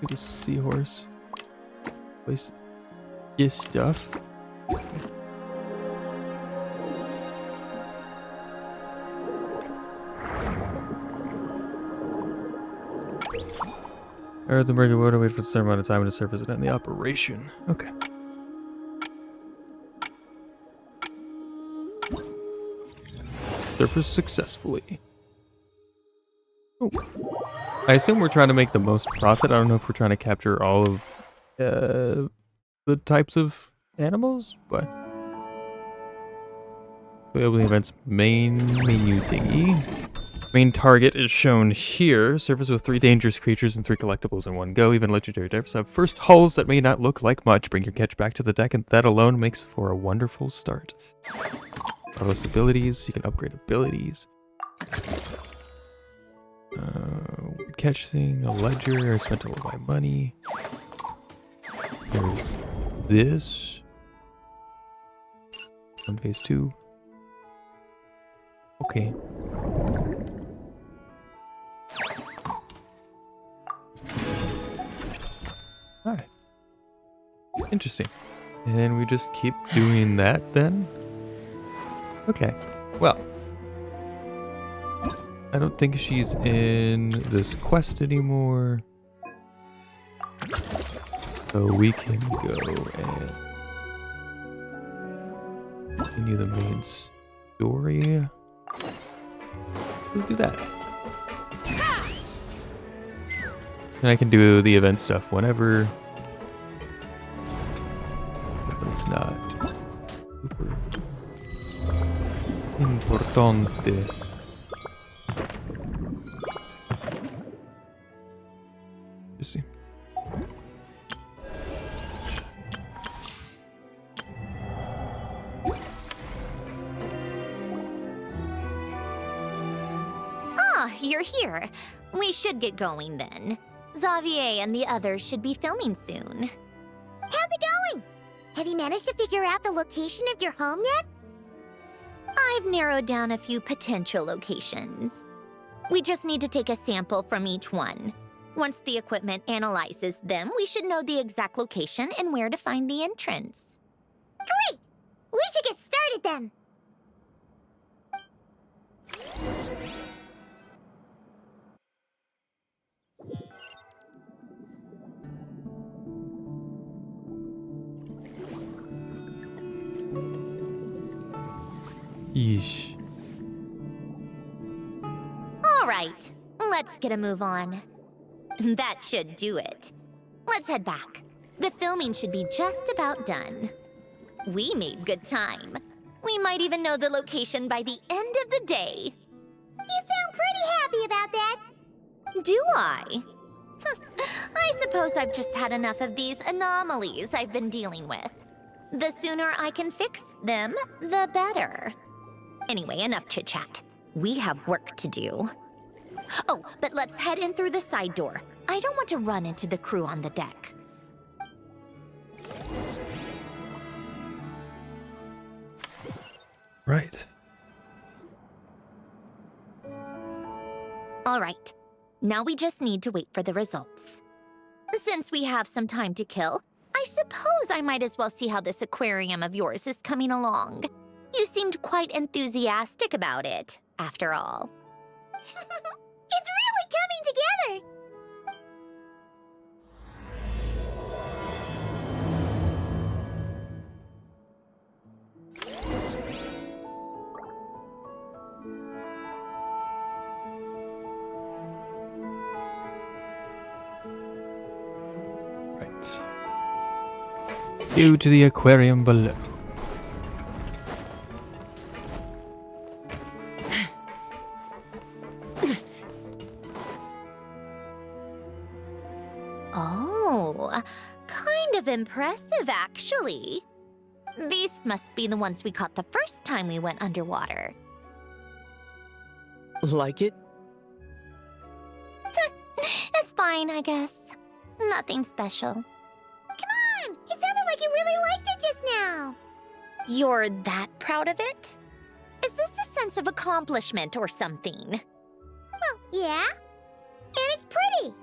get the seahorse. Place your stuff. Earth and break water, wait for a certain amount of time to surface it in the operation. Okay. Surface successfully. Oh. I assume we're trying to make the most profit. I don't know if we're trying to capture all of the types of animals, but Playable events main menu thingy. Main target is shown here. Surface with 3 dangerous creatures and 3 collectibles in one go. Even legendary types have first hulls that may not look like much. Bring your catch back to the deck, and that alone makes for a wonderful start. All those abilities, you can upgrade abilities. Catch thing, a ledger, I spent all of my money. There's this. On phase 2. Okay. Alright. Interesting. And we just keep doing that then? Okay. Well. I don't think she's in this quest anymore. So we can go and continue the main story. Let's do that. And I can do the event stuff whenever. But it's not super importante. Interesting. Ah, you're here. We should get going then. Xavier and the others should be filming soon. How's it going? Have you managed to figure out the location of your home yet? I've narrowed down a few potential locations. We just need to take a sample from each one. Once the equipment analyzes them, we should know the exact location and where to find the entrance. Great! We should get started then. Yeesh. All right, let's get a move on. That should do it. Let's head back. The filming should be just about done. We made good time. We might even know the location by the end of the day. You sound pretty happy about that. Do I? I suppose I've just had enough of these anomalies I've been dealing with. The sooner I can fix them, the better. Anyway, enough chit-chat. We have work to do. Oh, but let's head in through the side door. I don't want to run into the crew on the deck. Right. All right. Now we just need to wait for the results. Since we have some time to kill, I suppose I might as well see how this aquarium of yours is coming along. You seemed quite enthusiastic about it, after all. It's really coming together. Right. Due to the aquarium below. Oh, kind of impressive, actually. These must be the ones we caught the first time we went underwater. Like it? It's fine, I guess. Nothing special. Come on! It sounded like you really liked it just now. You're that proud of it? Is this a sense of accomplishment or something? Well, yeah. And it's pretty.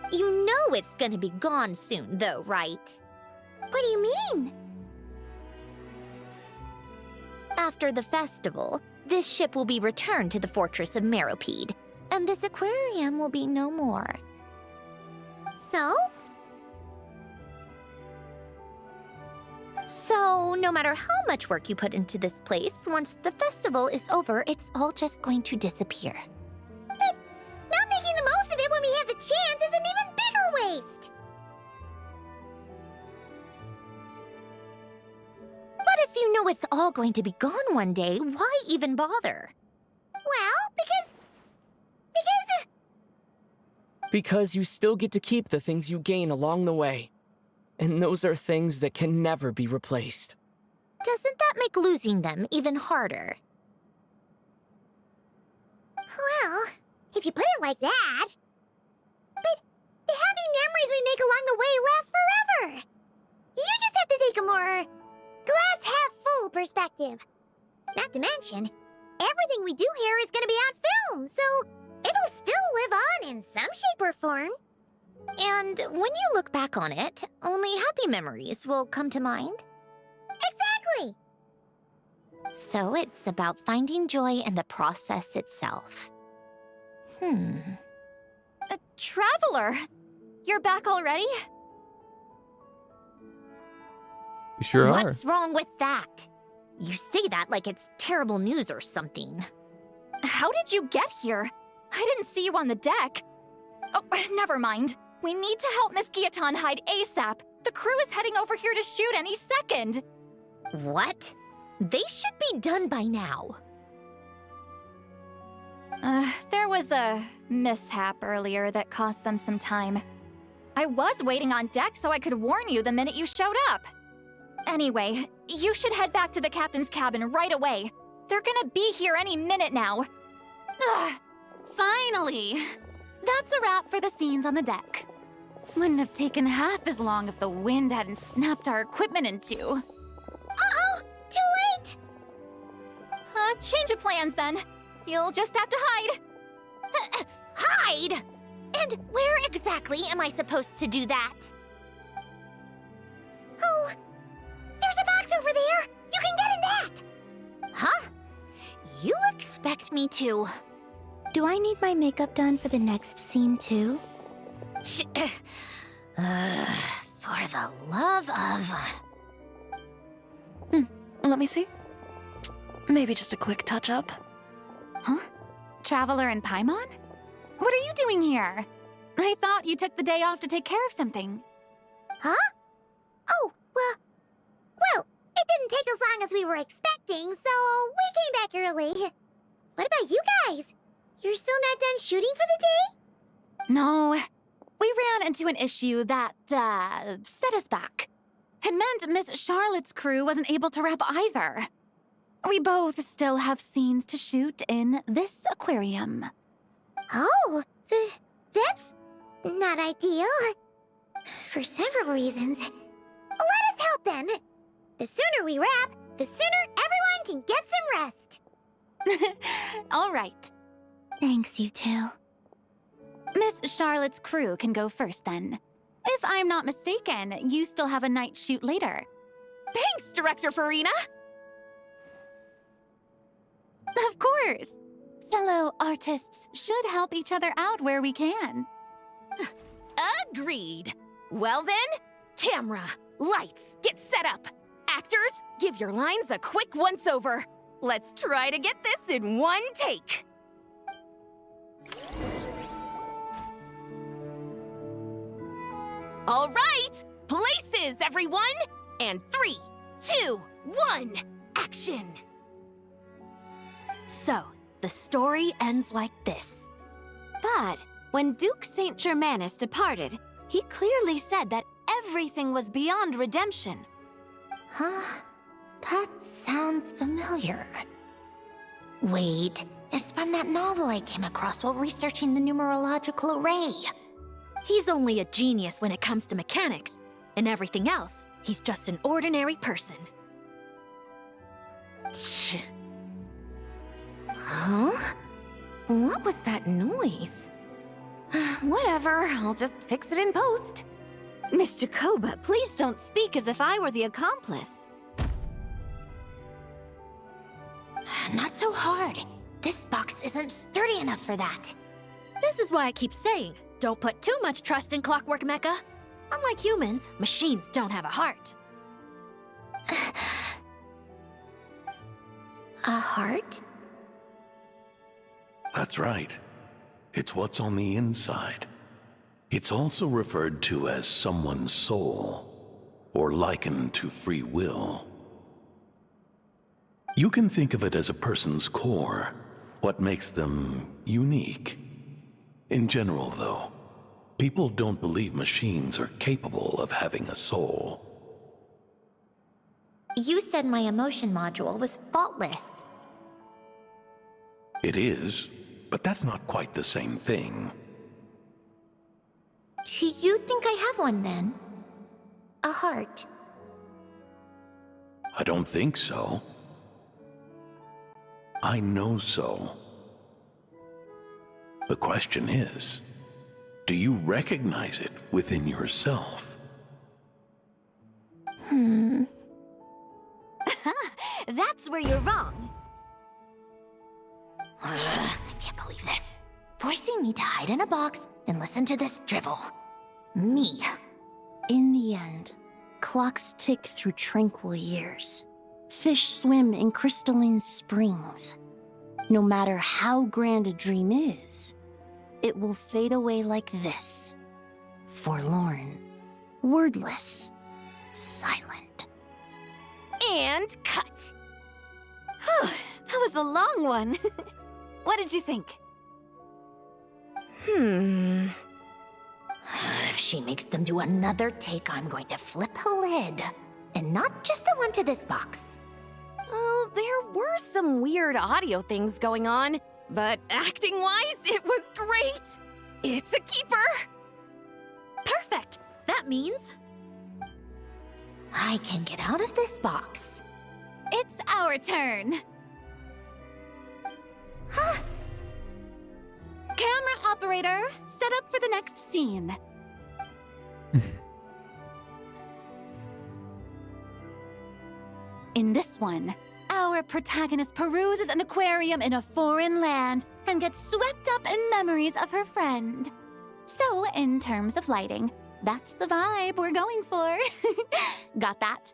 You know it's gonna be gone soon, though, right? What do you mean? After the festival, this ship will be returned to the fortress of Meropide, and this aquarium will be no more. So? So, no matter how much work you put into this place, once the festival is over, it's all just going to disappear. But not making the most of it when we have the chance is an even bigger waste. But if you know it's all going to be gone one day, why even bother? Well, because... Because you still get to keep the things you gain along the way. And those are things that can never be replaced. Doesn't that make losing them even harder? Well, if you put it like that. But the happy memories we make along the way last forever. You just have to take a more glass half full perspective. Not to mention, everything we do here is gonna be on film, so it'll still live on in some shape or form. And when you look back on it, only happy memories will come to mind? Exactly! So it's about finding joy in the process itself. Traveler! You're back already? We sure are. What's wrong with that? You say that like it's terrible news or something. How did you get here? I didn't see you on the deck. Oh, never mind. We need to help Miss Guillotin hide ASAP. The crew is heading over here to shoot any second. What? They should be done by now. There was a mishap earlier that cost them some time. I was waiting on deck so I could warn you the minute you showed up. Anyway, you should head back to the captain's cabin right away. They're gonna be here any minute now. Ugh, finally! That's a wrap for the scenes on the deck. Wouldn't have taken half as long if the wind hadn't snapped our equipment in two. Uh-oh! Too late! Change of plans then. You'll just have to hide. Hide? And where exactly am I supposed to do that? Oh, there's a box over there! You can get in that! Huh? You expect me to... Do I need my makeup done for the next scene too? For the love of... Let me see. Maybe just a quick touch-up. Huh? Traveler and Paimon? What are you doing here? I thought you took the day off to take care of something. Huh? Oh, well, it didn't take as long as we were expecting, so we came back early. What about you guys? You're still not done shooting for the day? No, we ran into an issue that, set us back. It meant Miss Charlotte's crew wasn't able to wrap either. We both still have scenes to shoot in this aquarium. Oh, that's not ideal. For several reasons. Let us help then. The sooner we wrap, the sooner everyone can get some rest. All right. Thanks, you two. Miss Charlotte's crew can go first then. If I'm not mistaken, you still have a night shoot later. Thanks, Director Farina! Of course. Fellow artists should help each other out where we can. Agreed. Well then, camera, lights, get set up. Actors, give your lines a quick once-over. Let's try to get this in one take. All right, places, everyone! And 3, 2, 1, action! So, the story ends like this. But when Duke Saint Germanus departed, he clearly said that everything was beyond redemption. Huh? That sounds familiar. Wait, it's from that novel I came across while researching the numerological array. He's only a genius when it comes to mechanics, and everything else, he's just an ordinary person. Tch. Huh? What was that noise? Whatever, I'll just fix it in post. Miss Jacoba, please don't speak as if I were the accomplice. Not so hard. This box isn't sturdy enough for that. This is why I keep saying, don't put too much trust in Clockwork Mecha. Unlike humans, machines don't have a heart. A heart? That's right. It's what's on the inside. It's also referred to as someone's soul, or likened to free will. You can think of it as a person's core, what makes them unique. In general, though, people don't believe machines are capable of having a soul. You said my emotion module was faultless. It is, but that's not quite the same thing. Do you think I have one then? A heart? I don't think so. I know so. The question is, do you recognize it within yourself? That's where you're wrong. I can't believe this. Forcing me to hide in a box and listen to this drivel. Me. In the end, clocks tick through tranquil years. Fish swim in crystalline springs. No matter how grand a dream is, it will fade away like this. Forlorn, wordless, silent. And cut. Whew, that was a long one. What did you think? If she makes them do another take, I'm going to flip a lid. And not just the one to this box. Oh, there were some weird audio things going on, but acting-wise, it was great. It's a keeper. Perfect. That means I can get out of this box. It's our turn. Camera operator, set up for the next scene. In this one, our protagonist peruses an aquarium in a foreign land and gets swept up in memories of her friend. So, in terms of lighting, that's the vibe we're going for. Got that?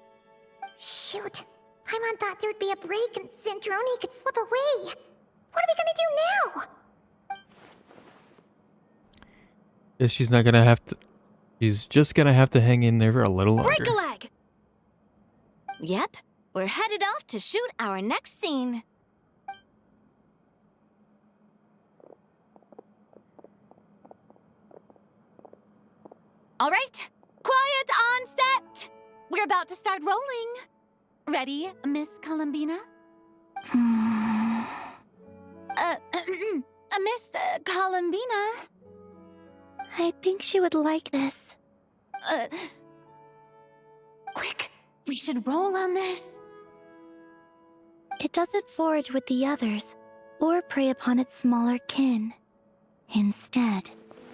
Shoot. Paimon thought there would be a break and Sandrone could slip away. What are we gonna do now? Guess she's not gonna have to. She's just gonna have to hang in there for a little longer. break a leg. Yep, we're headed off to shoot our next scene. All right, quiet on set. We're about to start rolling. Ready, Miss Columbina? Miss Columbina? I think she would like this. Quick, we should roll on this. It doesn't forage with the others, or prey upon its smaller kin. Instead,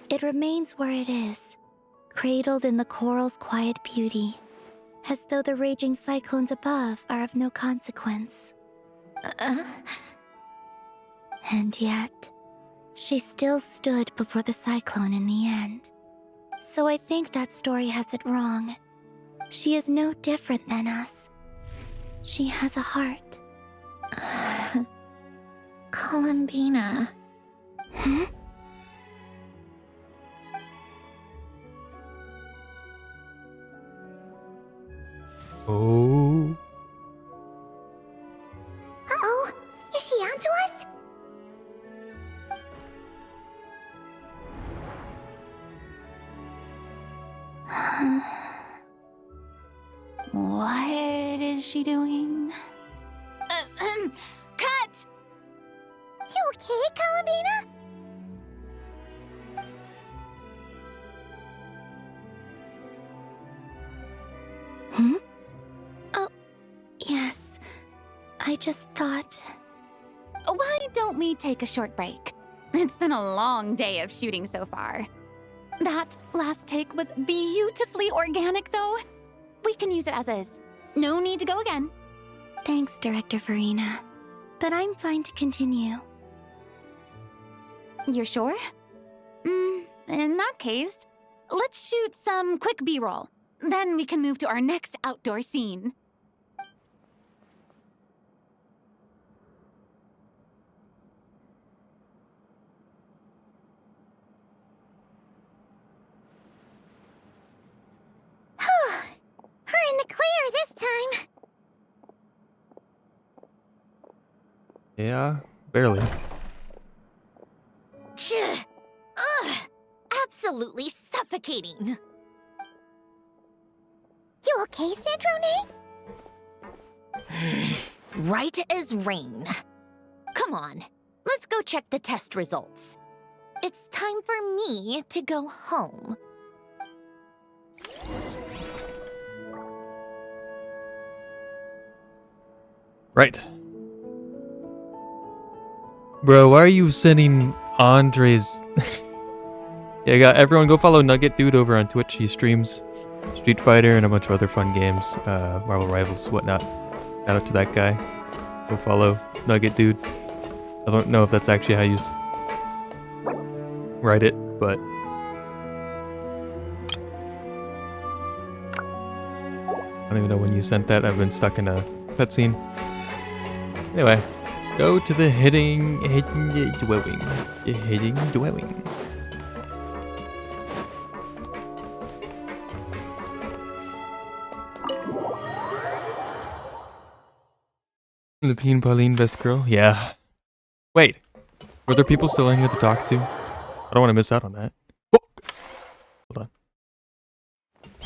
it remains where it is, cradled in the coral's quiet beauty, as though the raging cyclones above are of no consequence. And yet, she still stood before the cyclone in the end. So I think that story has it wrong. She is no different than us. She has a heart. Columbina. Hmm? Oh. Uh-oh. Is she onto us? What is she doing? Cut! You okay, Columbina? Hmm? Oh, yes. I just thought... Why don't we take a short break? It's been a long day of shooting so far. That last take was beautifully organic, though. We can use it as is. No need to go again. Thanks, Director Farina. But I'm fine to continue. You're sure? In that case, let's shoot some quick B-roll. Then we can move to our next outdoor scene. We're in the clear this time. Yeah, barely. Ugh! Absolutely suffocating. You okay, Sandrone? Right as rain. Come on, let's go check the test results. It's time for me to go home. Right. Bro, why are you sending Andre's... Yeah, everyone go follow Nugget Dude over on Twitch. He streams Street Fighter and a bunch of other fun games. Marvel Rivals, whatnot. Shout out to that guy. Go follow Nugget Dude. I don't know if that's actually how you write it, but... I don't even know when you sent that. I've been stuck in a cutscene. Anyway, go to the hidden dwelling. The hidden dwelling. Lupine, Pauline, best girl? Yeah. Wait. Were there people still in here to talk to? I don't want to miss out on that. Whoa. Hold on.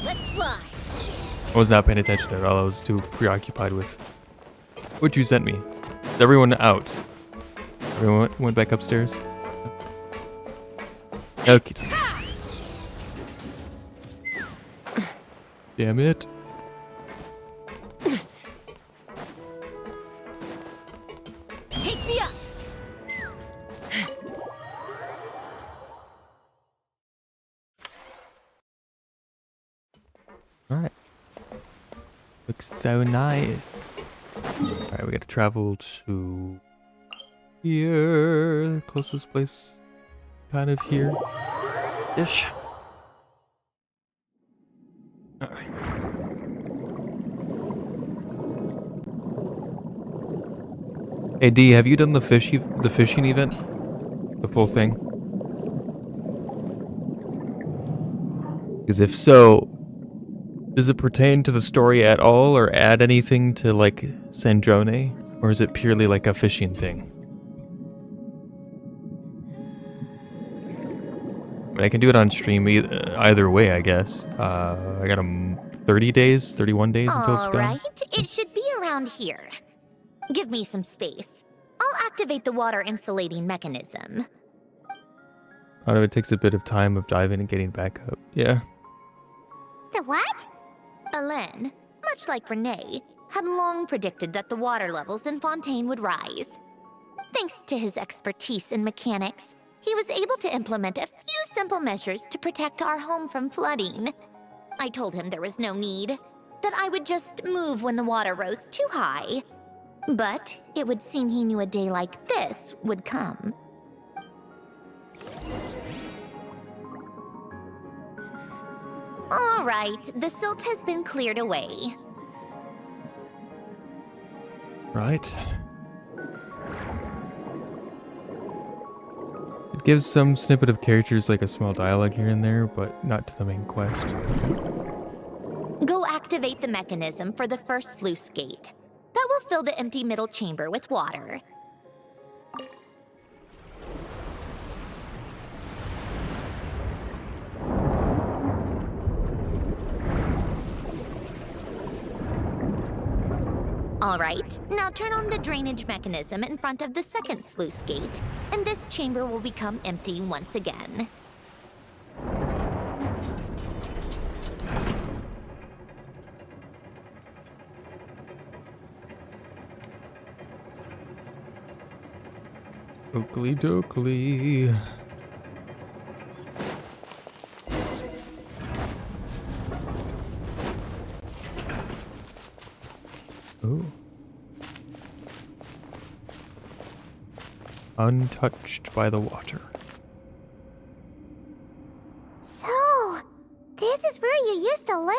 Let's fly. I was not paying attention at all. I was too preoccupied with what you sent me. Is everyone out? Everyone went back upstairs? Okay. Damn it. Take me up. Alright. Looks so nice. Alright, we gotta travel to here. Closest place. Kind of here. Ish. Alright. Hey D, have you done the fishing event? The full thing? Because if so, does it pertain to the story at all or add anything to like Sandrone? Or is it purely like a fishing thing? I mean, I can do it on stream either way, I guess. I got 30 days, 31 days until it's All gone. right, it should be around here. Give me some space. I'll activate the water insulating mechanism. I know it takes a bit of time of diving and getting back up. Yeah. The what? Alain, much like Renee, had long predicted that the water levels in Fontaine would rise. Thanks to his expertise in mechanics, he was able to implement a few simple measures to protect our home from flooding. I told him there was no need, that I would just move when the water rose too high. But it would seem he knew a day like this would come. All right, the silt has been cleared away. Right. It gives some snippet of characters like a small dialogue here and there, but not to the main quest. Go activate the mechanism for the first sluice gate. That will fill the empty middle chamber with water. All right, now turn on the drainage mechanism in front of the second sluice gate, and this chamber will become empty once again. Oakley dokley. Oh. Untouched by the water. So, this is where you used to live?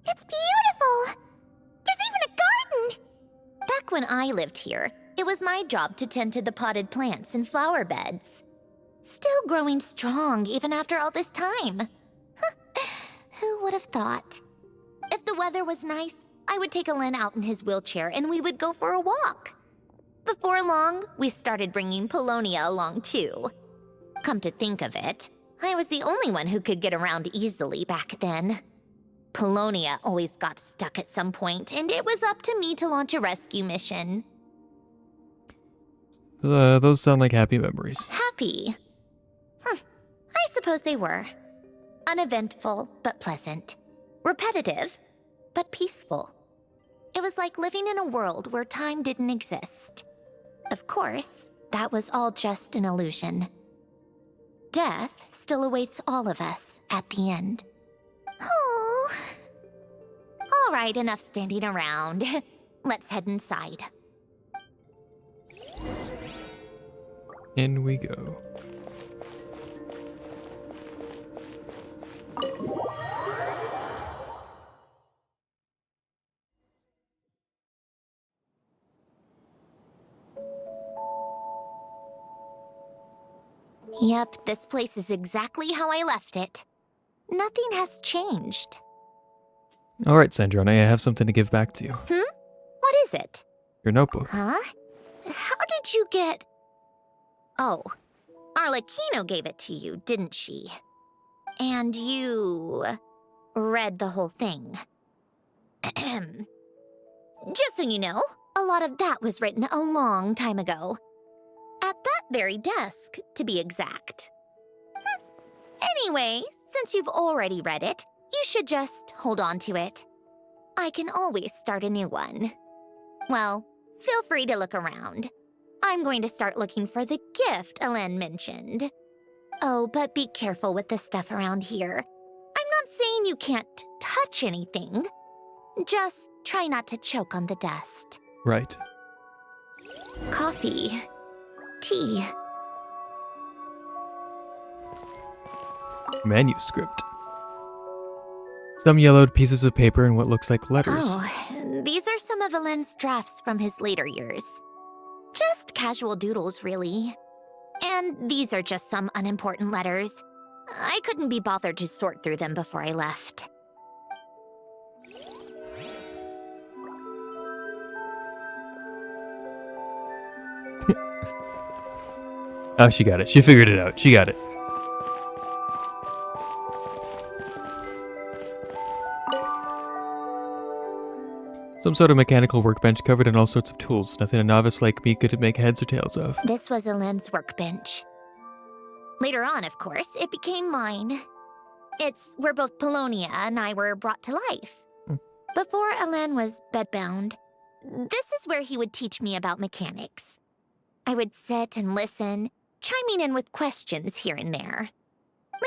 It's beautiful! There's even a garden! Back when I lived here, it was my job to tend to the potted plants and flower beds. Still growing strong even after all this time. Who would have thought? If the weather was nice, I would take Alain out in his wheelchair and we would go for a walk. Before long, we started bringing Polonia along too. Come to think of it, I was the only one who could get around easily back then. Polonia always got stuck at some point, and it was up to me to launch a rescue mission. Those sound like happy memories. Happy? I suppose they were. Uneventful, but pleasant. Repetitive, but peaceful. It was like living in a world where time didn't exist. Of course, that was all just an illusion. Death still awaits all of us at the end. Oh. All right, enough standing around. Let's head inside. In we go. Yep, this place is exactly how I left it. Nothing has changed. All right, Sandrone, I have something to give back to you. What is it? Your notebook. Huh? How did you get... Oh, Arlecchino gave it to you, didn't she? And you... read the whole thing. Just so you know, a lot of that was written a long time ago. At that very desk, to be exact. Anyway, since you've already read it, you should just hold on to it. I can always start a new one. Well, feel free to look around. I'm going to start looking for the gift Elen mentioned. Oh, but be careful with the stuff around here. I'm not saying you can't touch anything. Just try not to choke on the dust. Right. Coffee. Tea. Manuscript. Some yellowed pieces of paper and what looks like letters. Oh, these are some of Elen's drafts from his later years. Just casual doodles, really. And these are just some unimportant letters. I couldn't be bothered to sort through them before I left. Oh, she got it. She figured it out. She got it. Some sort of mechanical workbench covered in all sorts of tools. Nothing a novice like me could make heads or tails of. This was Elen's workbench. Later on, of course, it became mine. It's where both Polonia and I were brought to life. Before Elen was bedbound, this is where he would teach me about mechanics. I would sit and listen, chiming in with questions here and there.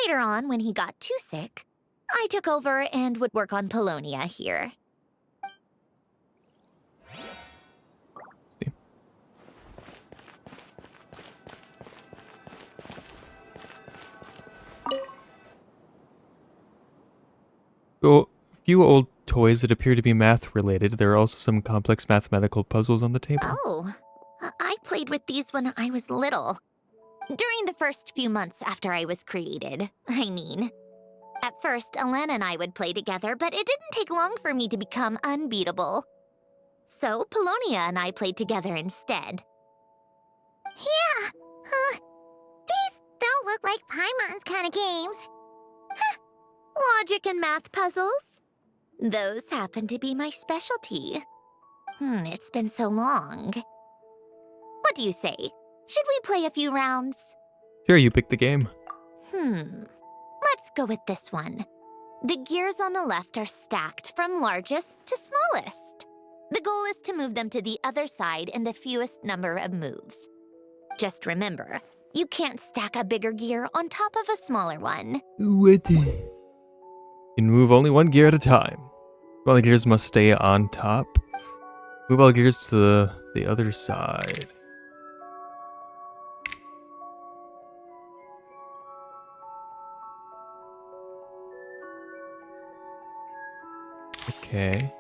Later on, when he got too sick, I took over and would work on Polonia here. So, a few old toys that appear to be math-related. There are also some complex mathematical puzzles on the table. Oh, I played with these when I was little. During the first few months after I was created, I mean. At first, Elen and I would play together, but it didn't take long for me to become unbeatable. So, Polonia and I played together instead. Yeah, these don't look like Paimon's kind of games. Logic and math puzzles? Those happen to be my specialty. It's been so long. What do you say? Should we play a few rounds? Sure, you pick the game. Let's go with this one. The gears on the left are stacked from largest to smallest. The goal is to move them to the other side in the fewest number of moves. Just remember, you can't stack a bigger gear on top of a smaller one. What? You can move only one gear at a time. All the gears must stay on top. Move all gears to the other side. Okay.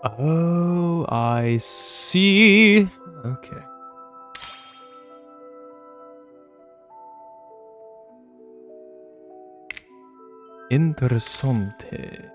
Oh, I see. Okay. Interessante.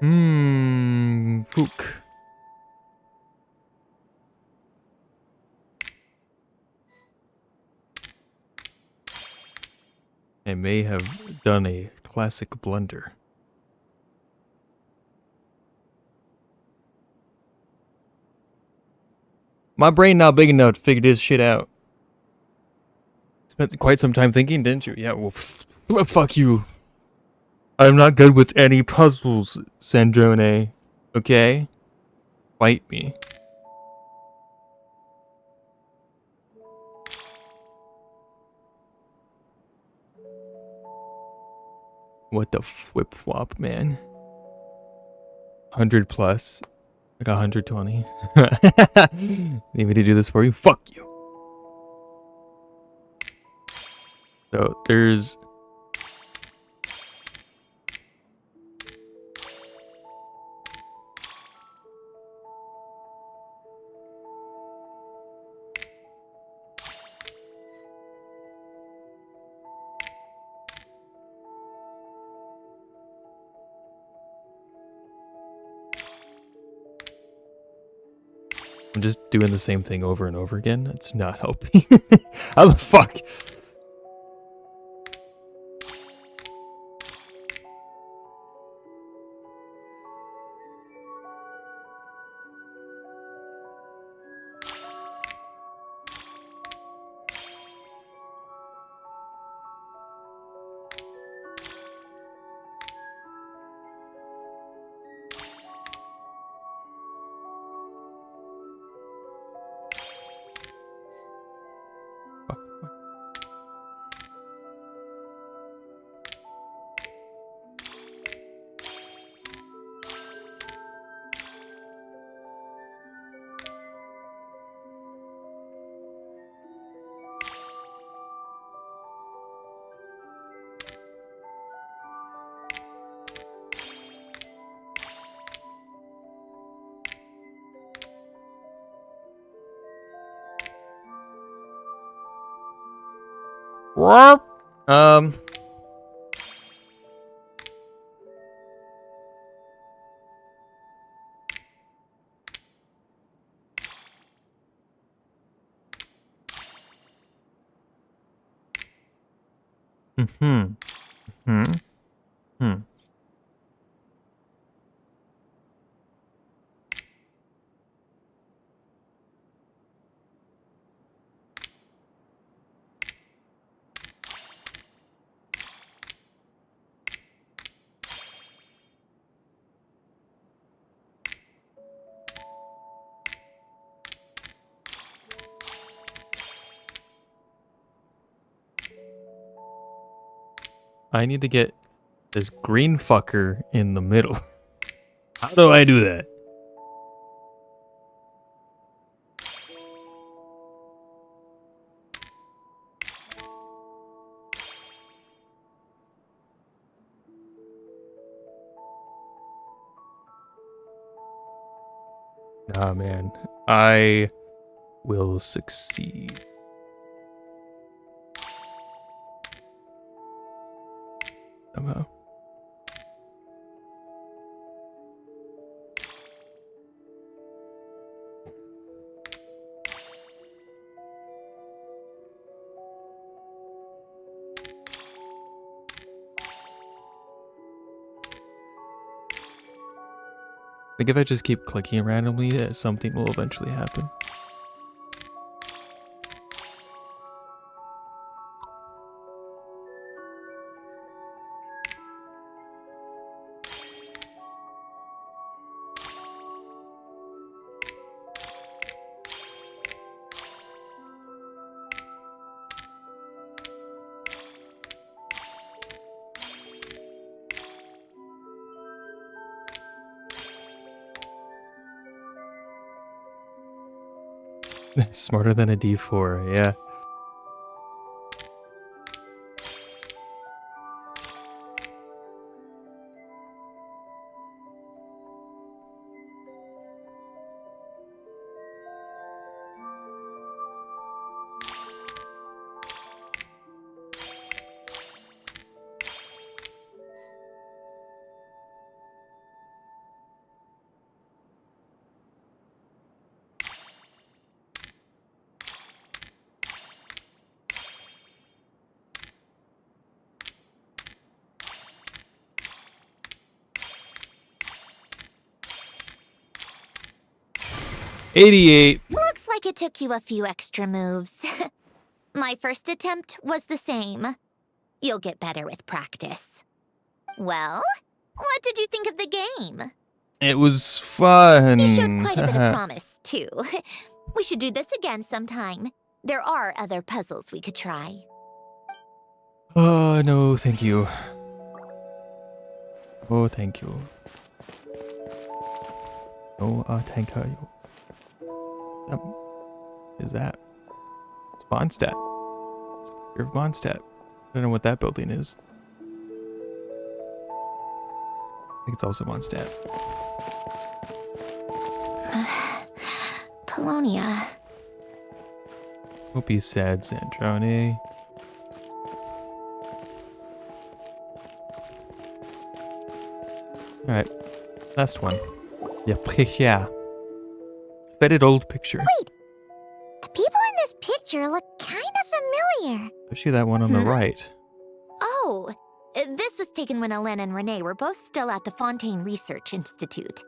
Fook. I may have done a classic blunder. My brain not big enough to figure this shit out. Spent quite some time thinking, didn't you? Yeah, well, fuck you. I'm not good with any puzzles, Sandrone. Okay? Fight me. What the flip flop, man? 100 plus. I got 120. Need me to do this for you? Fuck you. So there's. I'm just doing the same thing over and over again. It's not helping. How the fuck? Um. Hmm. Hmm. Hmm. I need to get this green fucker in the middle. How do I do that? Ah, man. I will succeed. Somehow. Like if I just keep clicking randomly, something will eventually happen. Smarter than a D4, yeah. 88. Looks like it took you a few extra moves. My first attempt was the same. You'll get better with practice. Well, what did you think of the game? It was fun. You showed quite a bit of promise, too. We should do this again sometime. There are other puzzles we could try. Oh, no, thank you. Oh, thank you. Oh, thank you. Is that? It's Mondstadt. You're Mondstadt. I don't know what that building is. I think it's also Mondstadt. Polonia. Don't be sad, Sandrone. Alright, last one. Yeah, picture. Faded old picture. Wait! The people in this picture look kind of familiar. Especially that one on the right. Oh, this was taken when Hélène and Renee were both still at the Fontaine Research Institute.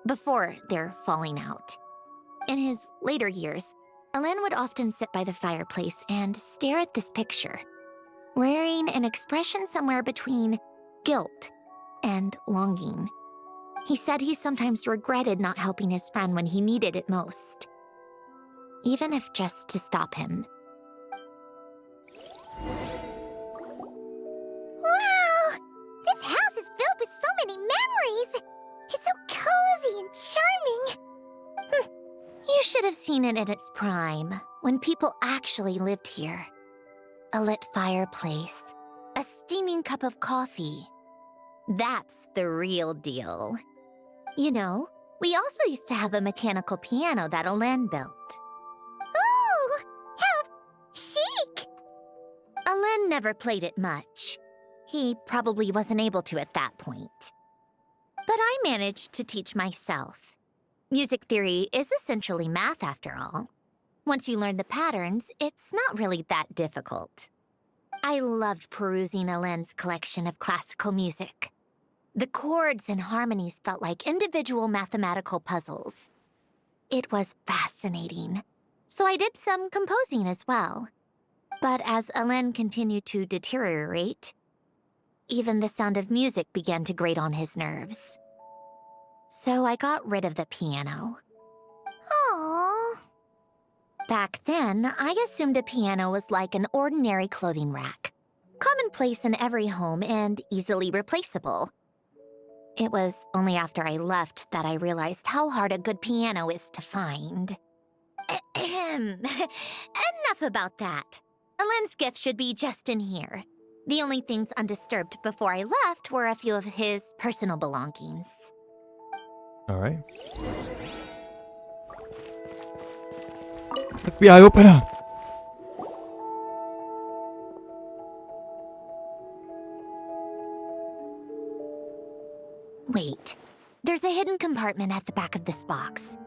Before their falling out. In his later years, Hélène would often sit by the fireplace and stare at this picture, wearing an expression somewhere between guilt and longing. He said he sometimes regretted not helping his friend when he needed it most, even if just to stop him. Wow! This house is filled with so many memories! It's so cozy and charming! You should have seen it in its prime, when people actually lived here. A lit fireplace, a steaming cup of coffee. That's the real deal. You know, we also used to have a mechanical piano that Hélène built. Oh, how chic! Hélène never played it much. He probably wasn't able to at that point. But I managed to teach myself. Music theory is essentially math after all. Once you learn the patterns, it's not really that difficult. I loved perusing Hélène's collection of classical music. The chords and harmonies felt like individual mathematical puzzles. It was fascinating, so I did some composing as well. But as Hélène continued to deteriorate, even the sound of music began to grate on his nerves. So I got rid of the piano. Aww. Back then, I assumed a piano was like an ordinary clothing rack, commonplace in every home and easily replaceable. It was only after I left that I realized how hard a good piano is to find. Enough about that. Hélène's gift should be just in here. The only things undisturbed before I left were a few of his personal belongings. Alright. FBI, open up! Wait, there's a hidden compartment at the back of this box.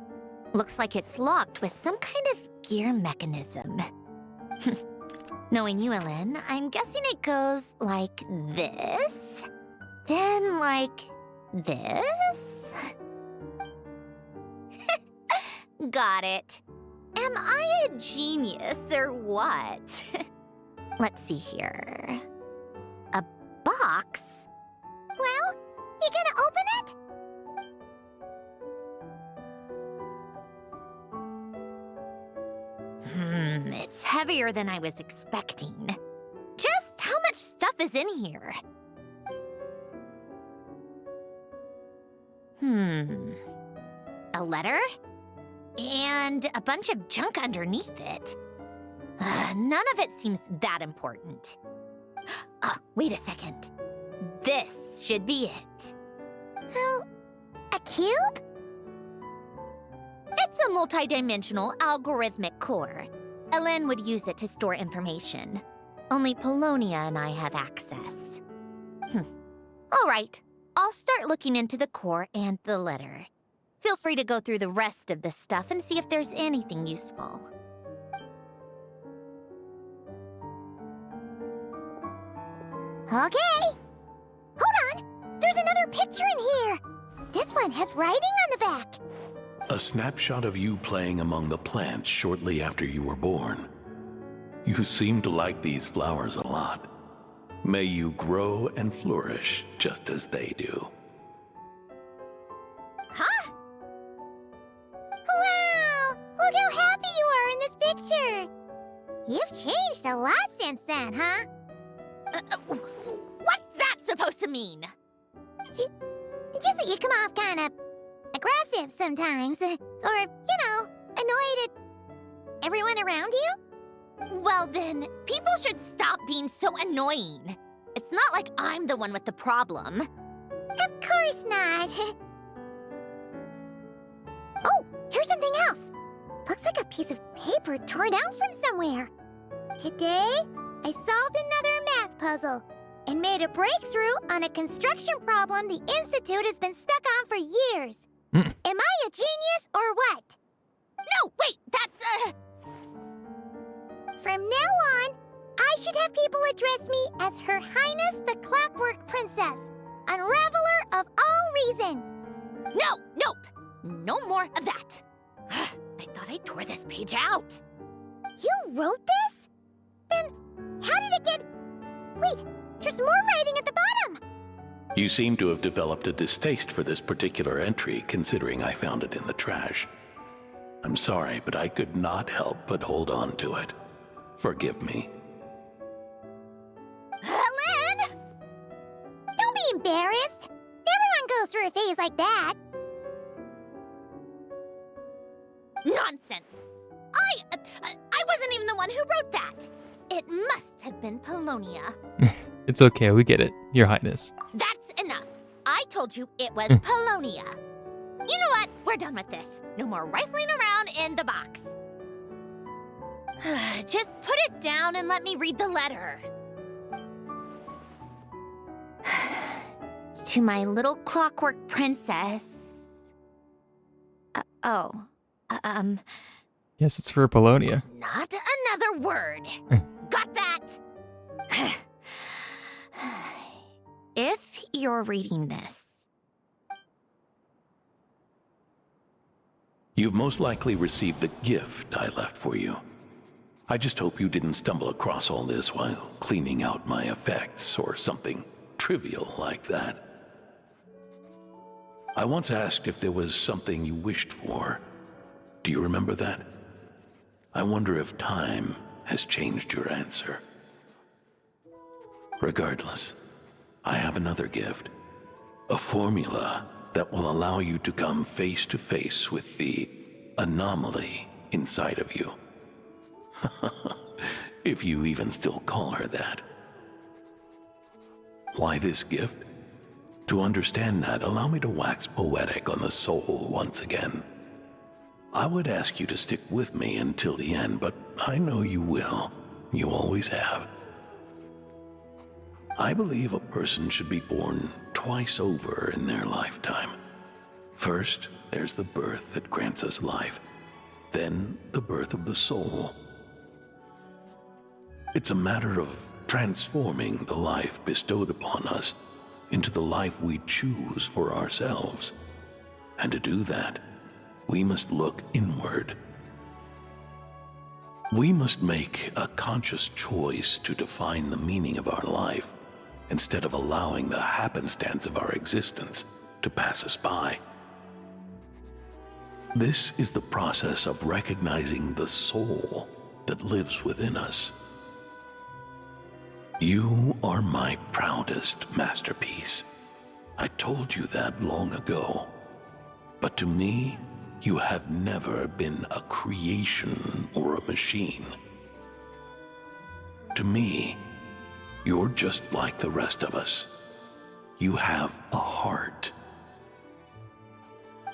Looks like it's locked with some kind of gear mechanism. Knowing you, Hélène, I'm guessing it goes like this, then like this. Got it. Am I a genius or what? Let's see here. A box? Well, you gonna open it? It's heavier than I was expecting. Just how much stuff is in here? A letter? And a bunch of junk underneath it. None of it seems that important. Wait a second. This should be it. A cube? It's a multi-dimensional algorithmic core. Hélène would use it to store information. Only Polonia and I have access. All right, I'll start looking into the core and the letter. Feel free to go through the rest of the stuff and see if there's anything useful. Okay. Hold on. There's another picture in here. This one has writing on the back. A snapshot of you playing among the plants shortly after you were born. You seem to like these flowers a lot. May you grow and flourish just as they do. Huh? Wow! Look how happy you are in this picture! You've changed a lot since then, huh? What's that supposed to mean? Just that you come off kind of aggressive sometimes. Or, annoyed at everyone around you? Well then, people should stop being so annoying. It's not like I'm the one with the problem. Of course not. Oh, here's something else. Looks like a piece of paper torn out from somewhere. Today, I solved another math puzzle and made a breakthrough on a construction problem the Institute has been stuck on for years. Am I a genius or what? No, wait, that's From now on, I should have people address me as Her Highness the Clockwork Princess, Unraveler of all reason. Nope. No more of that. I thought I tore this page out. You wrote this? Then how did it get... Wait, there's more writing at the bottom. You seem to have developed a distaste for this particular entry, considering I found it in the trash. I'm sorry, but I could not help but hold on to it. Forgive me. Helen! Don't be embarrassed. Everyone goes through a phase like that. Nonsense. I wasn't even the one who wrote that. It must have been Polonia. It's okay, we get it, Your Highness. That's enough. I told you it was Polonia. You know what? We're done with this. No more rifling around in the box. Just put it down and let me read the letter. To my little clockwork princess. Yes, it's for Polonia. Not another word. Got that? If you're reading this, You've most likely received the gift I left for you. I just hope you didn't stumble across all this while cleaning out my effects or something trivial like that. I once asked if there was something you wished for. Do you remember that? I wonder if time has changed your answer. Regardless, I have another gift. A formula that will allow you to come face to face with the anomaly inside of you. If you even still call her that. Why this gift? To understand that, allow me to wax poetic on the soul once again. I would ask you to stick with me until the end, but I know you will. You always have. I believe a person should be born twice over in their lifetime. First, there's the birth that grants us life. Then, the birth of the soul. It's a matter of transforming the life bestowed upon us into the life we choose for ourselves. And to do that, we must look inward. We must make a conscious choice to define the meaning of our life instead of allowing the happenstance of our existence to pass us by. This is the process of recognizing the soul that lives within us. You are my proudest masterpiece. I told you that long ago. But to me, you have never been a creation or a machine. To me, you're just like the rest of us. You have a heart.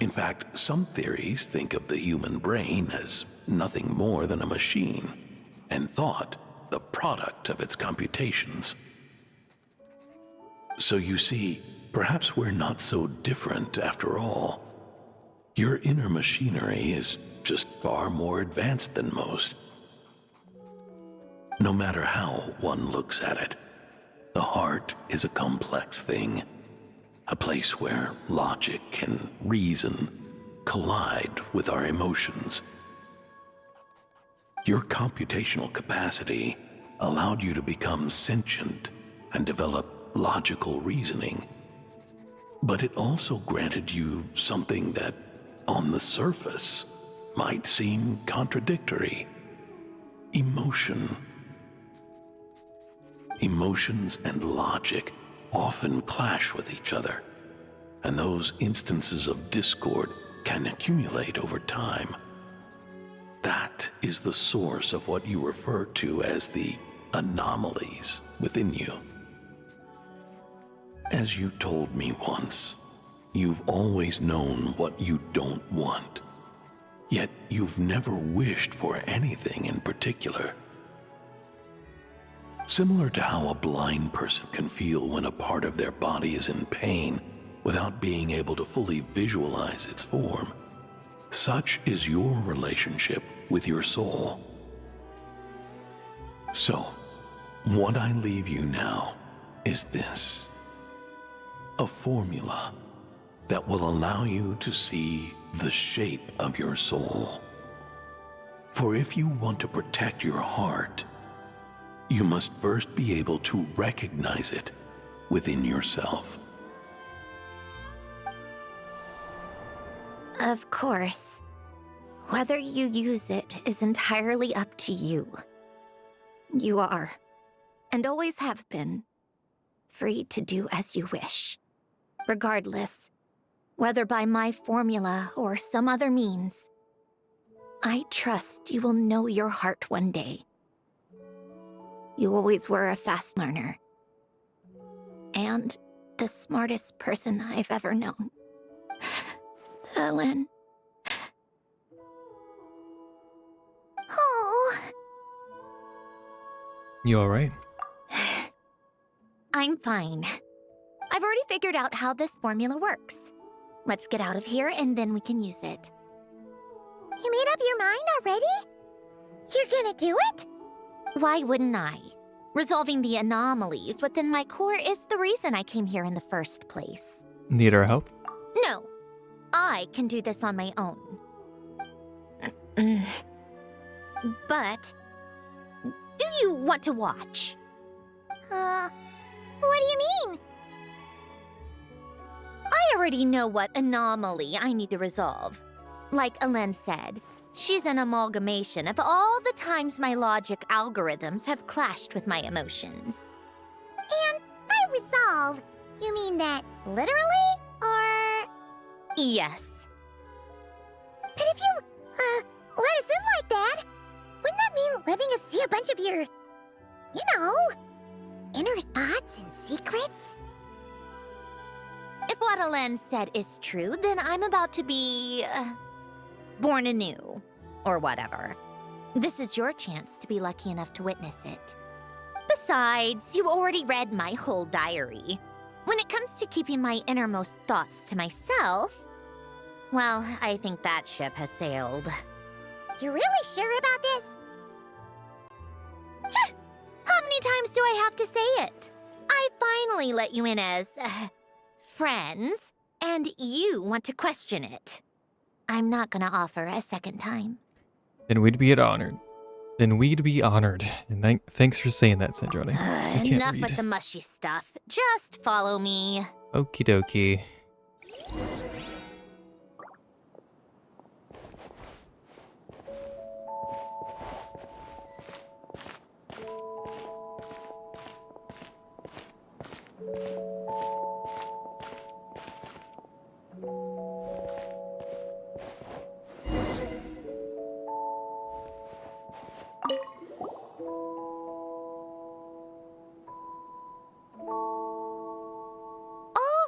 In fact, some theories think of the human brain as nothing more than a machine, and thought the product of its computations. So you see, perhaps we're not so different after all. Your inner machinery is just far more advanced than most. No matter how one looks at it, the heart is a complex thing, a place where logic and reason collide with our emotions. Your computational capacity allowed you to become sentient and develop logical reasoning. But it also granted you something that, on the surface, might seem contradictory: emotion. Emotions and logic often clash with each other, and those instances of discord can accumulate over time. That is the source of what you refer to as the anomalies within you. As you told me once, you've always known what you don't want, yet you've never wished for anything in particular. Similar to how a blind person can feel when a part of their body is in pain without being able to fully visualize its form, such is your relationship with your soul. So, what I leave you now is this: a formula that will allow you to see the shape of your soul. For if you want to protect your heart, you must first be able to recognize it within yourself. Of course. Whether you use it is entirely up to you. You are, and always have been, free to do as you wish. Regardless, whether by my formula or some other means, I trust you will know your heart one day. You always were a fast learner, and the smartest person I've ever known. Ellen. Oh. You alright? I'm fine. I've already figured out how this formula works. Let's get out of here and then we can use it. You made up your mind already? You're gonna do it? Why wouldn't I? Resolving the anomalies within my core is the reason I came here in the first place. Need our help? No, I can do this on my own. But, do you want to watch? What do you mean? I already know what anomaly I need to resolve. Like Alen said, she's an amalgamation of all the times my logic algorithms have clashed with my emotions. And by resolve, you mean that literally, or...? Yes. But if you, let us in like that, wouldn't that mean letting us see a bunch of your, inner thoughts and secrets? If what Alen said is true, then I'm about to be... born anew, or whatever. This is your chance to be lucky enough to witness it. Besides, you already read my whole diary. When it comes to keeping my innermost thoughts to myself, well, I think that ship has sailed. You're really sure about this? How many times do I have to say it? I finally let you in as, friends, and you want to question it. I'm not gonna offer a second time. Then we'd be honored. And thanks for saying that, Sandrone. I can't Enough read. with the mushy stuff. Just follow me. Okie dokie.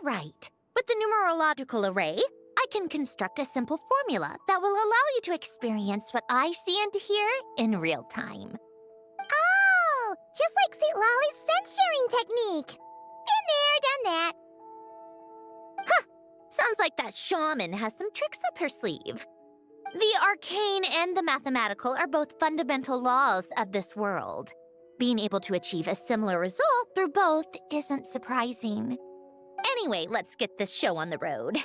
Right. With the numerological array, I can construct a simple formula that will allow you to experience what I see and hear in real time. Oh, just like St. Lolly's scent-sharing technique. Been there, done that. Huh! Sounds like that shaman has some tricks up her sleeve. The arcane and the mathematical are both fundamental laws of this world. Being able to achieve a similar result through both isn't surprising. Anyway, let's get this show on the road.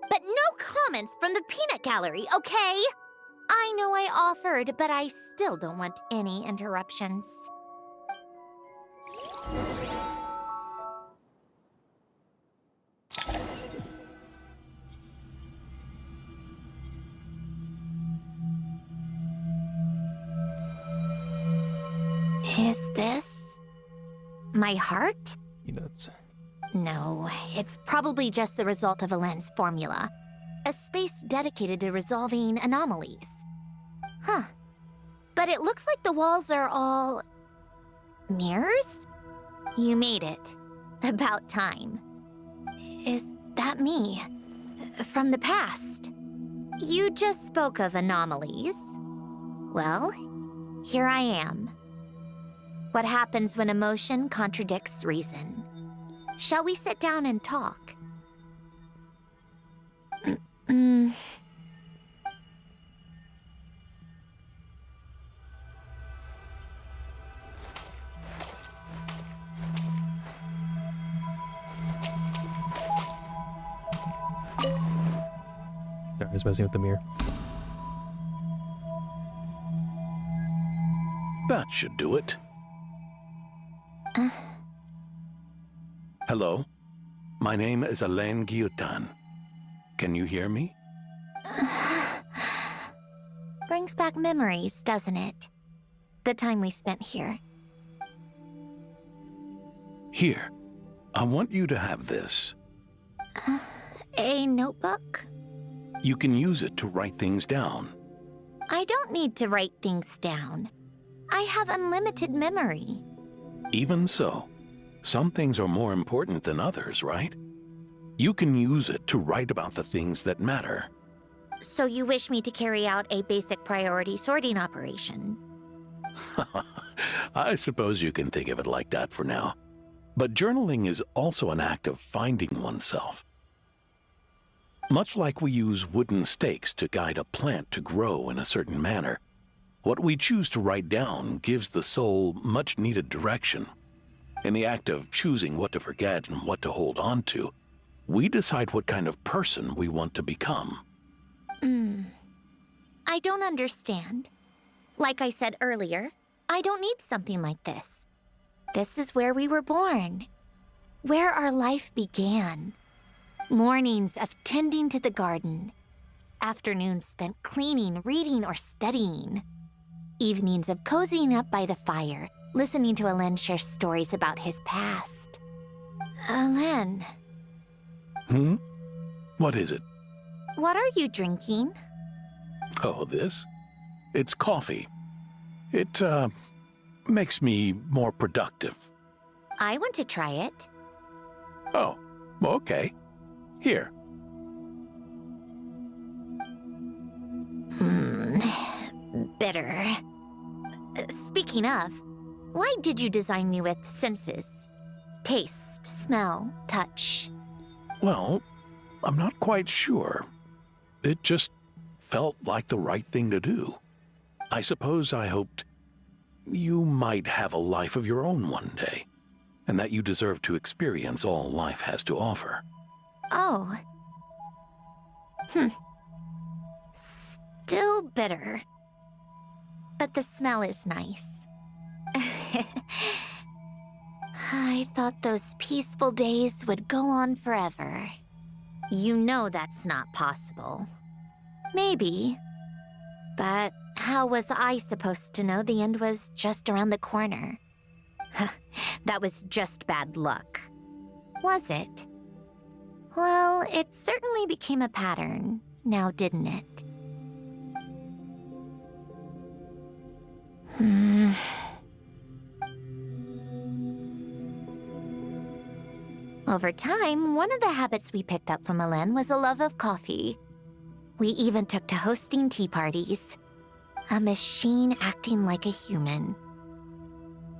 But no comments from the peanut gallery, okay? I know I offered, but I still don't want any interruptions. Is this my heart? Peanuts. No, it's probably just the result of a lens formula. A space dedicated to resolving anomalies. Huh. But it looks like the walls are all... mirrors? You made it. About time. Is that me? From the past? You just spoke of anomalies. Well, here I am. What happens when emotion contradicts reason? Shall we sit down and talk? Sorry, I was messing with the mirror. That should do it. Hello? My name is Alain Guillotin. Can you hear me? Brings back memories, doesn't it? The time we spent here. Here. I want you to have this. A notebook? You can use it to write things down. I don't need to write things down. I have unlimited memory. Even so, some things are more important than others, right? You can use it to write about the things that matter. So you wish me to carry out a basic priority sorting operation? I suppose you can think of it like that for now. But journaling is also an act of finding oneself. Much like we use wooden stakes to guide a plant to grow in a certain manner, what we choose to write down gives the soul much-needed direction. In the act of choosing what to forget and what to hold on to, we decide what kind of person we want to become. I don't understand. Like I said earlier, I don't need something like this. This is where we were born. Where our life began. Mornings of tending to the garden. Afternoons spent cleaning, reading, or studying. Evenings of cozying up by the fire, listening to Alain share stories about his past. Alain. What is it? What are you drinking? Oh, this? It's coffee. It, makes me more productive. I want to try it. Oh, okay. Here. Bitter. Speaking of, why did you design me with senses? Taste, smell, touch. Well, I'm not quite sure. It just felt like the right thing to do. I suppose I hoped you might have a life of your own one day, and that you deserve to experience all life has to offer. Oh. Still bitter. But the smell is nice. I thought those peaceful days would go on forever. You know that's not possible. Maybe. But how was I supposed to know the end was just around the corner? That was just bad luck. Was it? Well, it certainly became a pattern, now didn't it? Over time, one of the habits we picked up from Alain was a love of coffee. We even took to hosting tea parties. A machine acting like a human.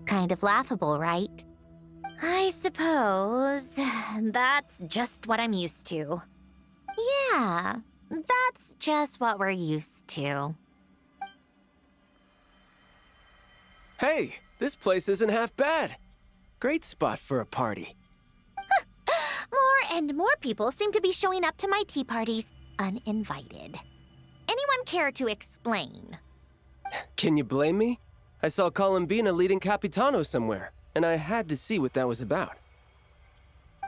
Kind of laughable, right? I suppose that's just what I'm used to. Yeah, that's just what we're used to. Hey, this place isn't half bad. Great spot for a party. More and more people seem to be showing up to my tea parties uninvited. Anyone care to explain? Can you blame me? I saw Columbina leading Capitano somewhere, and I had to see what that was about.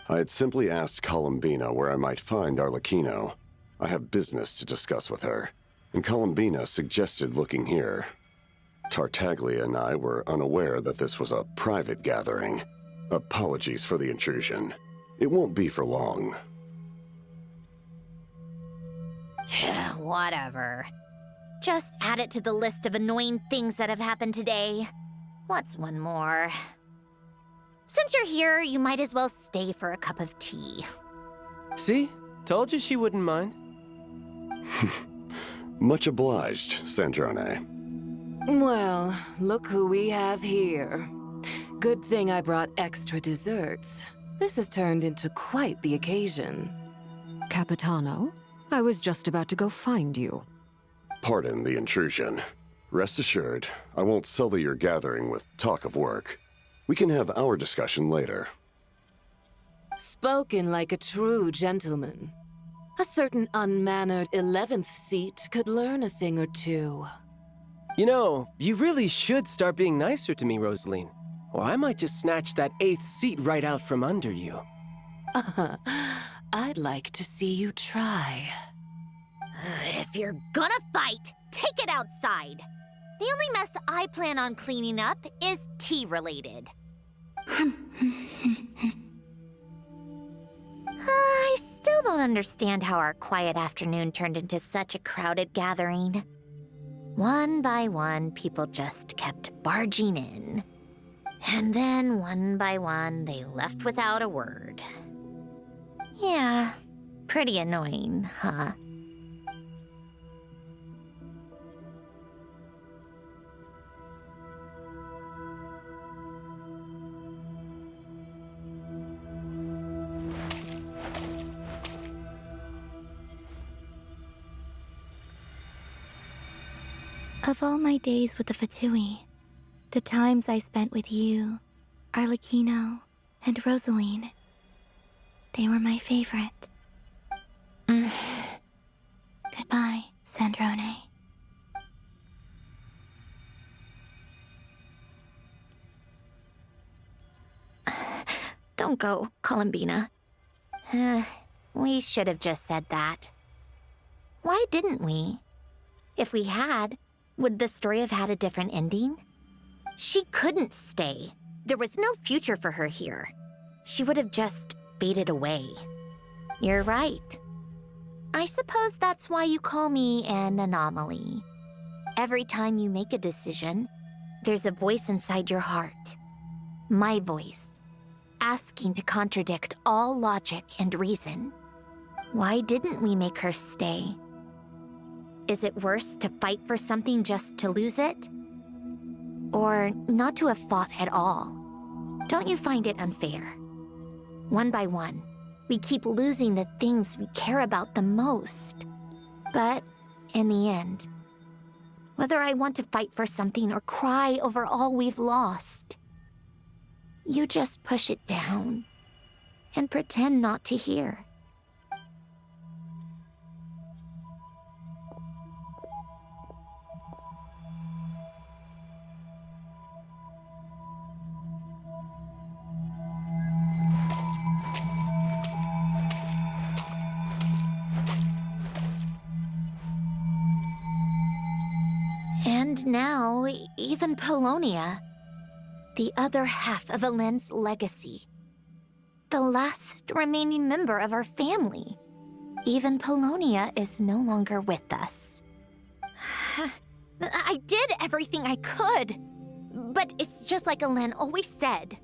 I had simply asked Columbina where I might find Arlecchino. I have business to discuss with her, and Columbina suggested looking here. Tartaglia and I were unaware that this was a private gathering. Apologies for the intrusion. It won't be for long. Whatever. Just add it to the list of annoying things that have happened today. What's one more? Since you're here, you might as well stay for a cup of tea. See? Told you she wouldn't mind. Much obliged, Sandrone. Well, look who we have here. Good thing I brought extra desserts. This has turned into quite the occasion. Capitano, I was just about to go find you. Pardon the intrusion. Rest assured, I won't sully your gathering with talk of work. We can have our discussion later. Spoken like a true gentleman. A certain unmannered 11th seat could learn a thing or two. You know, you really should start being nicer to me, Rosaline. Or I might just snatch that 8th seat right out from under you. I'd like to see you try. If you're gonna fight, take it outside. The only mess I plan on cleaning up is tea-related. I still don't understand how our quiet afternoon turned into such a crowded gathering. One by one, people just kept barging in. And then, one by one, they left without a word. Yeah, pretty annoying, huh? Of all my days with the Fatui, the times I spent with you, Arlecchino, and Rosaline, they were my favorite. Goodbye, Sandrone. Don't go, Columbina. We should have just said that. Why didn't we? If we had, would the story have had a different ending? She couldn't stay. There was no future for her here. She would have just faded away. You're right. I suppose that's why you call me an anomaly. Every time you make a decision, there's a voice inside your heart. My voice, asking to contradict all logic and reason. Why didn't we make her stay? Is it worse to fight for something just to lose it? Or not to have fought at all? Don't you find it unfair? One by one, we keep losing the things we care about the most. But in the end, whether I want to fight for something or cry over all we've lost, you just push it down and pretend not to hear. And now, even Polonia, the other half of Elend's legacy, the last remaining member of our family, even Polonia is no longer with us. I did everything I could, but it's just like Elend always said.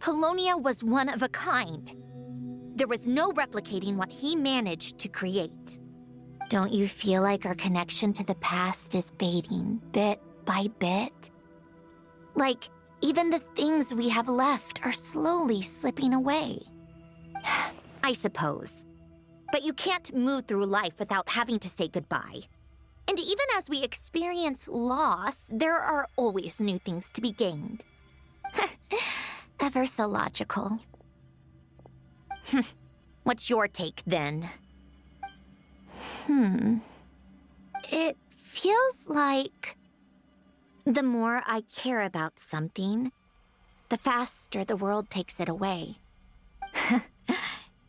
Polonia was one of a kind. There was no replicating what he managed to create. Don't you feel like our connection to the past is fading bit by bit? Like, even the things we have left are slowly slipping away. I suppose. But you can't move through life without having to say goodbye. And even as we experience loss, there are always new things to be gained. Ever so logical. What's your take then? It feels like the more I care about something, the faster the world takes it away.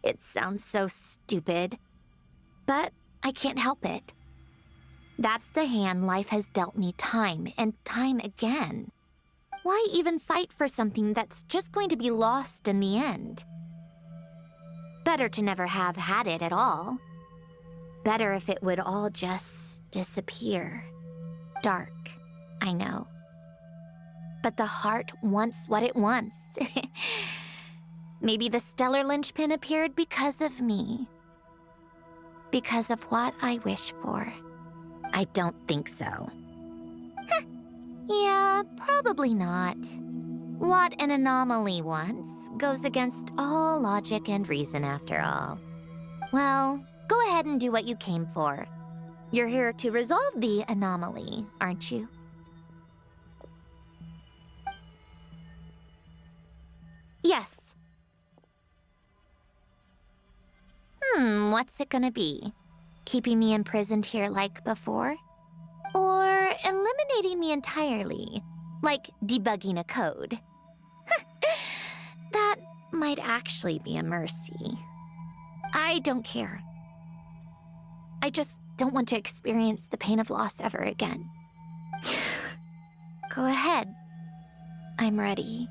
It sounds so stupid, but I can't help it. That's the hand life has dealt me time and time again. Why even fight for something that's just going to be lost in the end? Better to never have had it at all. Better if it would all just disappear. Dark, I know. But the heart wants what it wants. Maybe the stellar linchpin appeared because of me. Because of what I wish for. I don't think so. Yeah, probably not. What an anomaly wants goes against all logic and reason after all. Well, go ahead and do what you came for. You're here to resolve the anomaly, aren't you? Yes. What's it gonna be? Keeping me imprisoned here like before? Or eliminating me entirely, like debugging a code? That might actually be a mercy. I don't care. I just don't want to experience the pain of loss ever again. Go ahead. I'm ready.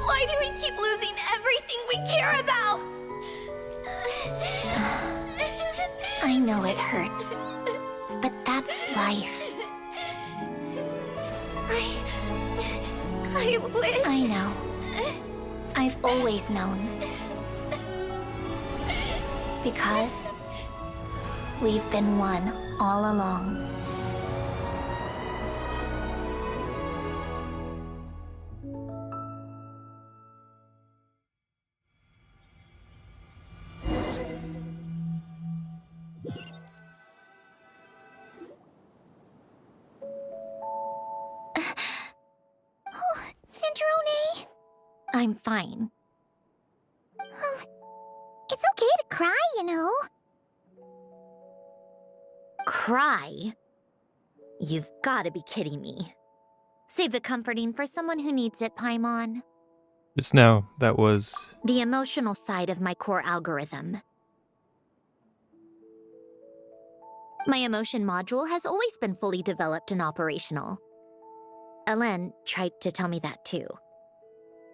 Why do we keep losing everything we care about? I know it hurts, but that's life. I wish... I know. I've always known. Because we've been one all along. Sandrone? I'm fine. It's okay to cry, you know. Cry? You've gotta be kidding me. Save the comforting for someone who needs it, Paimon. Just now, that was... The emotional side of my core algorithm. My emotion module has always been fully developed and operational. Ellen tried to tell me that too.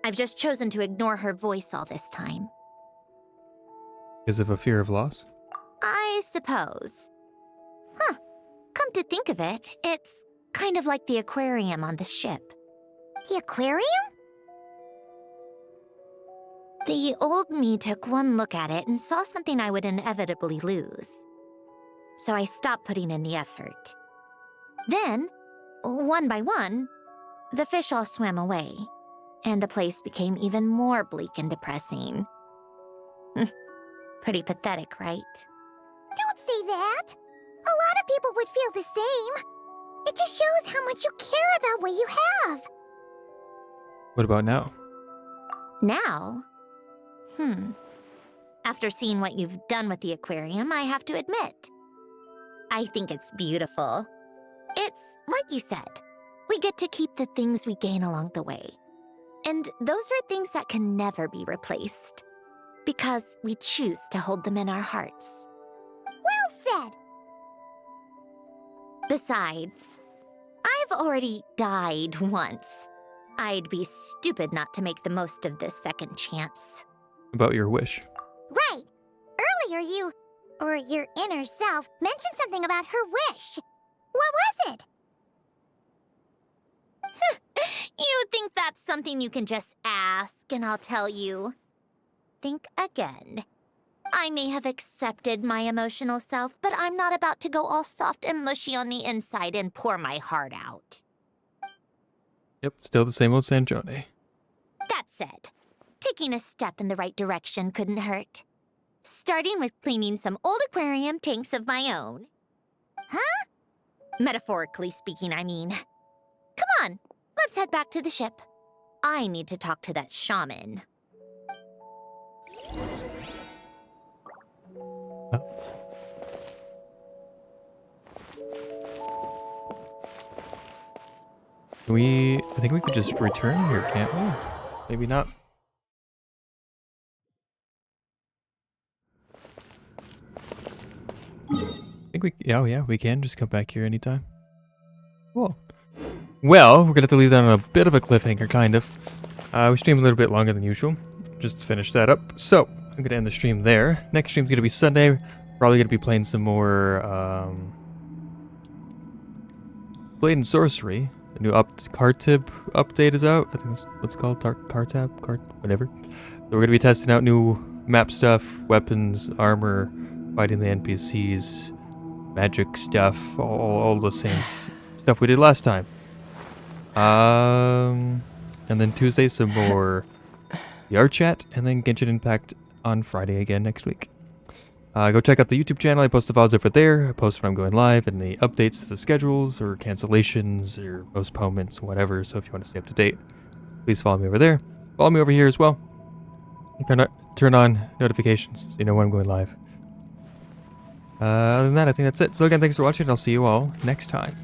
I've just chosen to ignore her voice all this time. Because of a fear of loss? I suppose. Come to think of it, it's kind of like the aquarium on the ship. The aquarium? The old me took one look at it and saw something I would inevitably lose. So I stopped putting in the effort. Then, one by one, the fish all swam away, and the place became even more bleak and depressing. Pretty pathetic, right? Don't say that. A lot of people would feel the same. It just shows how much you care about what you have. What about now? Now? After seeing what you've done with the aquarium, I have to admit, I think it's beautiful. It's like you said, we get to keep the things we gain along the way. And those are things that can never be replaced, because we choose to hold them in our hearts. Well said. Besides, I've already died once. I'd be stupid not to make the most of this second chance. About your wish. Right. Earlier you or your inner self mentioned something about her wish. What was it? You think that's something you can just ask and I'll tell you? Think again. I may have accepted my emotional self, but I'm not about to go all soft and mushy on the inside and pour my heart out. Yep, still the same old Sandrone. That said, taking a step in the right direction couldn't hurt. Starting with cleaning some old aquarium tanks of my own. Huh? Metaphorically speaking, I mean. Come on, let's head back to the ship. I need to talk to that shaman. I think we could just return here, can't we? Maybe not. I think yeah, we can just come back here anytime. Cool. Well, we're gonna have to leave that on a bit of a cliffhanger, kind of. We streamed a little bit longer than usual, just to finish that up. So, I'm gonna end the stream there. Next stream's gonna be Sunday. Probably gonna be playing some more, Blade and Sorcery. The new Cartib update is out. I think that's what's called, whatever. So we're gonna be testing out new map stuff, weapons, armor, fighting the NPCs, magic stuff, all the same stuff we did last time. And then Tuesday some more VR chat, and then Genshin Impact on Friday again next week. Go check out the YouTube channel. I post the VODs over there. I post when I'm going live and the updates to the schedules or cancellations or postponements, whatever. So if you want to stay up to date, please follow me over there. Follow me over here as well. Turn on notifications so you know when I'm going live. Other than that, I think that's it. So again, thanks for watching, and I'll see you all next time.